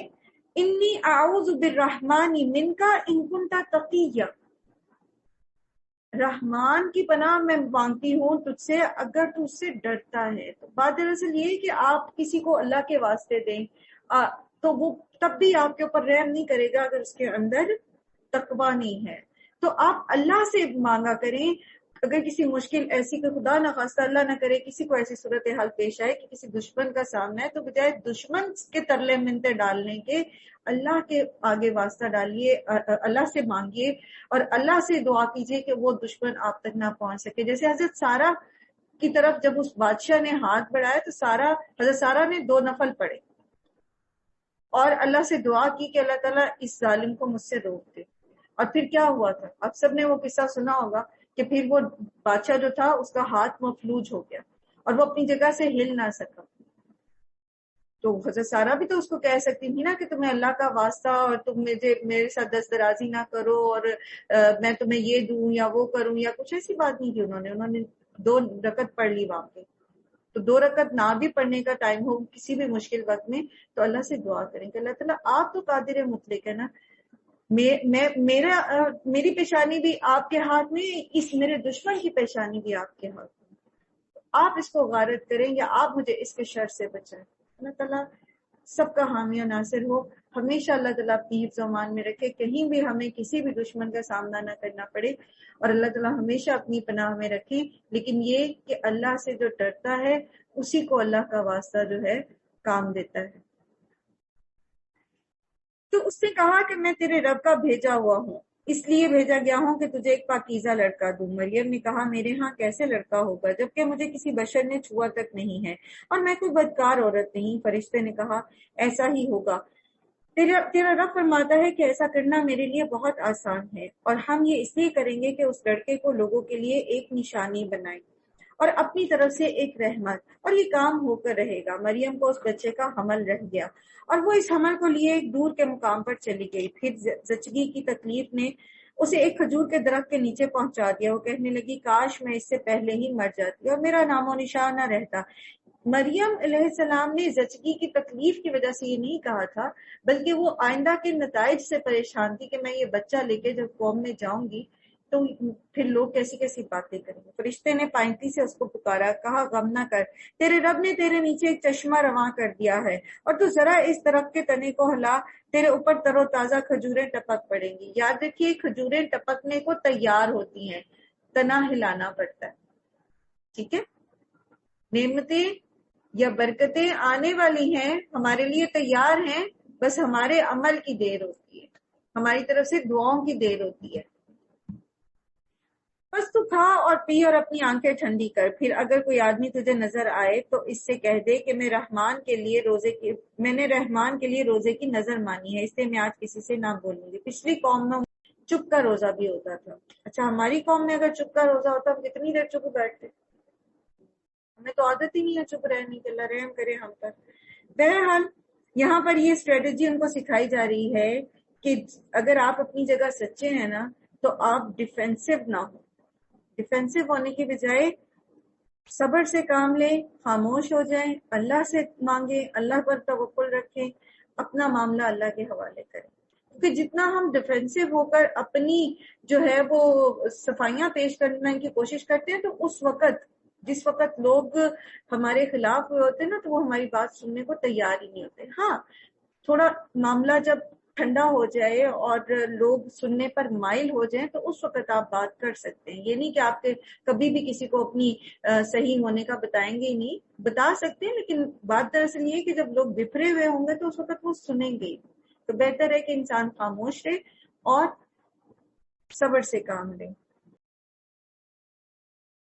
انی اعوذ بالرحمن منک ان کنت تقیہ, رحمان کی پناہ میں مانگتی ہوں تجھ سے اگر تو اس سے ڈرتا ہے. تو بات دراصل یہ کہ آپ کسی کو اللہ کے واسطے دیں تو وہ تب بھی آپ کے اوپر رحم نہیں کرے گا اگر اس کے اندر تقویٰ نہیں ہے. تو آپ اللہ سے مانگا کریں. اگر کسی مشکل ایسی کہ خدا نہ خواستہ اللہ نہ کرے کسی کو ایسی صورتحال پیش آئے کہ کسی دشمن کا سامنا ہے, تو بجائے دشمن کے ترلے منتے ڈالنے کے اللہ کے آگے واسطہ ڈالیے, اللہ سے مانگیے اور اللہ سے دعا کیجیے کہ وہ دشمن آپ تک نہ پہنچ سکے. جیسے حضرت سارہ کی طرف جب اس بادشاہ نے ہاتھ بڑھایا تو حضرت سارہ نے 2 نفل پڑھے اور اللہ سے دعا کی کہ اللہ تعالیٰ اس ظالم کو مجھ سے روک دے. اور پھر کیا ہوا تھا, آپ سب نے وہ قصہ سنا ہوگا کہ پھر وہ بادشاہ جو تھا اس کا ہاتھ مفلوج ہو گیا اور وہ اپنی جگہ سے ہل نہ سکا. تو حضرت سارہ بھی تو اس کو کہہ سکتی تھی نا کہ تمہیں اللہ کا واسطہ اور تم میرے ساتھ دست درازی نہ کرو اور میں تمہیں یہ دوں یا وہ کروں یا کچھ ایسی بات نہیں کی. انہوں نے 2 رکعت پڑھ لی وہاں پہ. تو 2 رکعت نہ بھی پڑھنے کا ٹائم ہو کسی بھی مشکل وقت میں تو اللہ سے دعا کریں کہ اللہ تعالیٰ آپ تو قادر مطلق ہے نا, میری پیشانی بھی آپ کے ہاتھ میں, اس میرے دشمن کی پیشانی بھی آپ کے ہاتھ میں, آپ اس کو غارت کریں یا آپ مجھے اس کے شر سے بچائیں. اللہ تعالیٰ سب کا حامی و ناصر ہو. ہمیشہ اللہ تعالیٰ اپنی حفظ و امان میں رکھے, کہیں بھی ہمیں کسی بھی دشمن کا سامنا نہ کرنا پڑے, اور اللہ تعالیٰ ہمیشہ اپنی پناہ میں رکھے. لیکن یہ کہ اللہ سے جو ڈرتا ہے اسی کو اللہ کا واسطہ جو ہے کام دیتا ہے. تو اس نے کہا کہ میں تیرے رب کا بھیجا ہوا ہوں, اس لیے بھیجا گیا ہوں کہ تجھے ایک پاکیزہ لڑکا دوں. مریم نے کہا میرے ہاں کیسے لڑکا ہوگا جبکہ مجھے کسی بشر نے چھوا تک نہیں ہے اور میں کوئی بدکار عورت نہیں. فرشتے نے کہا ایسا ہی ہوگا, تیرا رب فرماتا ہے کہ ایسا کرنا میرے لیے بہت آسان ہے, اور ہم یہ اس لیے کریں گے کہ اس لڑکے کو لوگوں کے لیے ایک نشانی بنائیں اور اپنی طرف سے ایک رحمت, اور یہ کام ہو کر رہے گا. مریم کو اس بچے کا حمل رہ گیا اور وہ اس حمل کو لیے ایک دور کے مقام پر چلی گئی. پھر زچگی کی تکلیف نے اسے ایک کھجور کے درخت کے نیچے پہنچا دیا. وہ کہنے لگی کاش میں اس سے پہلے ہی مر جاتی اور میرا نام و نشان نہ رہتا. مریم علیہ السلام نے زچگی کی تکلیف کی وجہ سے یہ نہیں کہا تھا، بلکہ وہ آئندہ کے نتائج سے پریشان تھی کہ میں یہ بچہ لے کے جب قوم میں جاؤں گی تو پھر لوگ کیسی کیسی باتیں کریں گے. فرشتے نے پائنتی سے اس کو پکارا، کہا غم نہ کر، تیرے رب نے تیرے نیچے ایک چشمہ رواں کر دیا ہے، اور تو ذرا اس درخت کے تنے کو ہلا، تیرے اوپر تر و تازہ کھجوریں ٹپک پڑیں گی. یاد رکھیے کھجوریں ٹپکنے کو تیار ہوتی ہیں، تنا ہلانا پڑتا ہے. ٹھیک ہے، نعمتیں یا برکتیں آنے والی ہیں، ہمارے لیے تیار ہیں، بس ہمارے عمل کی دیر ہوتی ہے، ہماری طرف سے دعاؤں کی دیر ہوتی ہے. بس تو کھا اور پی اور اپنی آنکھیں ٹھنڈی کر. پھر اگر کوئی آدمی تجھے نظر آئے تو اس سے کہہ دے کہ میں نے رحمان کے لیے روزے کی نظر مانی ہے، اس لیے میں آج کسی سے نہ بولوں گی. پچھلی قوم میں چپ کا روزہ بھی ہوتا تھا. اچھا، ہماری قوم میں اگر چپ کا روزہ ہوتا ہم کتنی دیر چپ بیٹھتے؟ ہمیں تو عادت ہی نہیں ہے چپ رہنے کی، اللہ رحم کرے ہم پر. بہرحال یہاں پر یہ اسٹریٹجی ان کو سکھائی جا رہی ہے کہ اگر آپ اپنی جگہ سچے ہیں نا تو آپ ڈیفینسو نہ ہو. ڈیفینسو ہونے کی بجائے صبر سے کام لیں، خاموش ہو جائیں، اللہ سے مانگیں، اللہ پر توکل رکھیں، اپنا معاملہ اللہ کے حوالے کریں. کیونکہ جتنا ہم ڈیفینسو ہو کر اپنی جو ہے وہ صفائیاں پیش کرنے کی کوشش کرتے ہیں تو اس وقت جس وقت لوگ ہمارے خلاف ہوئے ہوتے ہیں نا تو وہ ہماری بات سننے کو تیار ہی نہیں ہوتے. ہاں، تھوڑا معاملہ جب ٹھنڈا ہو جائے اور لوگ سننے پر مائل ہو جائیں تو اس وقت آپ بات کر سکتے ہیں. یہ نہیں کہ آپ کبھی بھی کسی کو اپنی صحیح ہونے کا بتائیں گے ہی نہیں، بتا سکتے ہیں، لیکن بات دراصل یہ کہ جب لوگ بفرے ہوئے ہوں گے تو اس وقت وہ سنیں گے. تو بہتر ہے کہ انسان خاموش رہے اور صبر سے کام لے.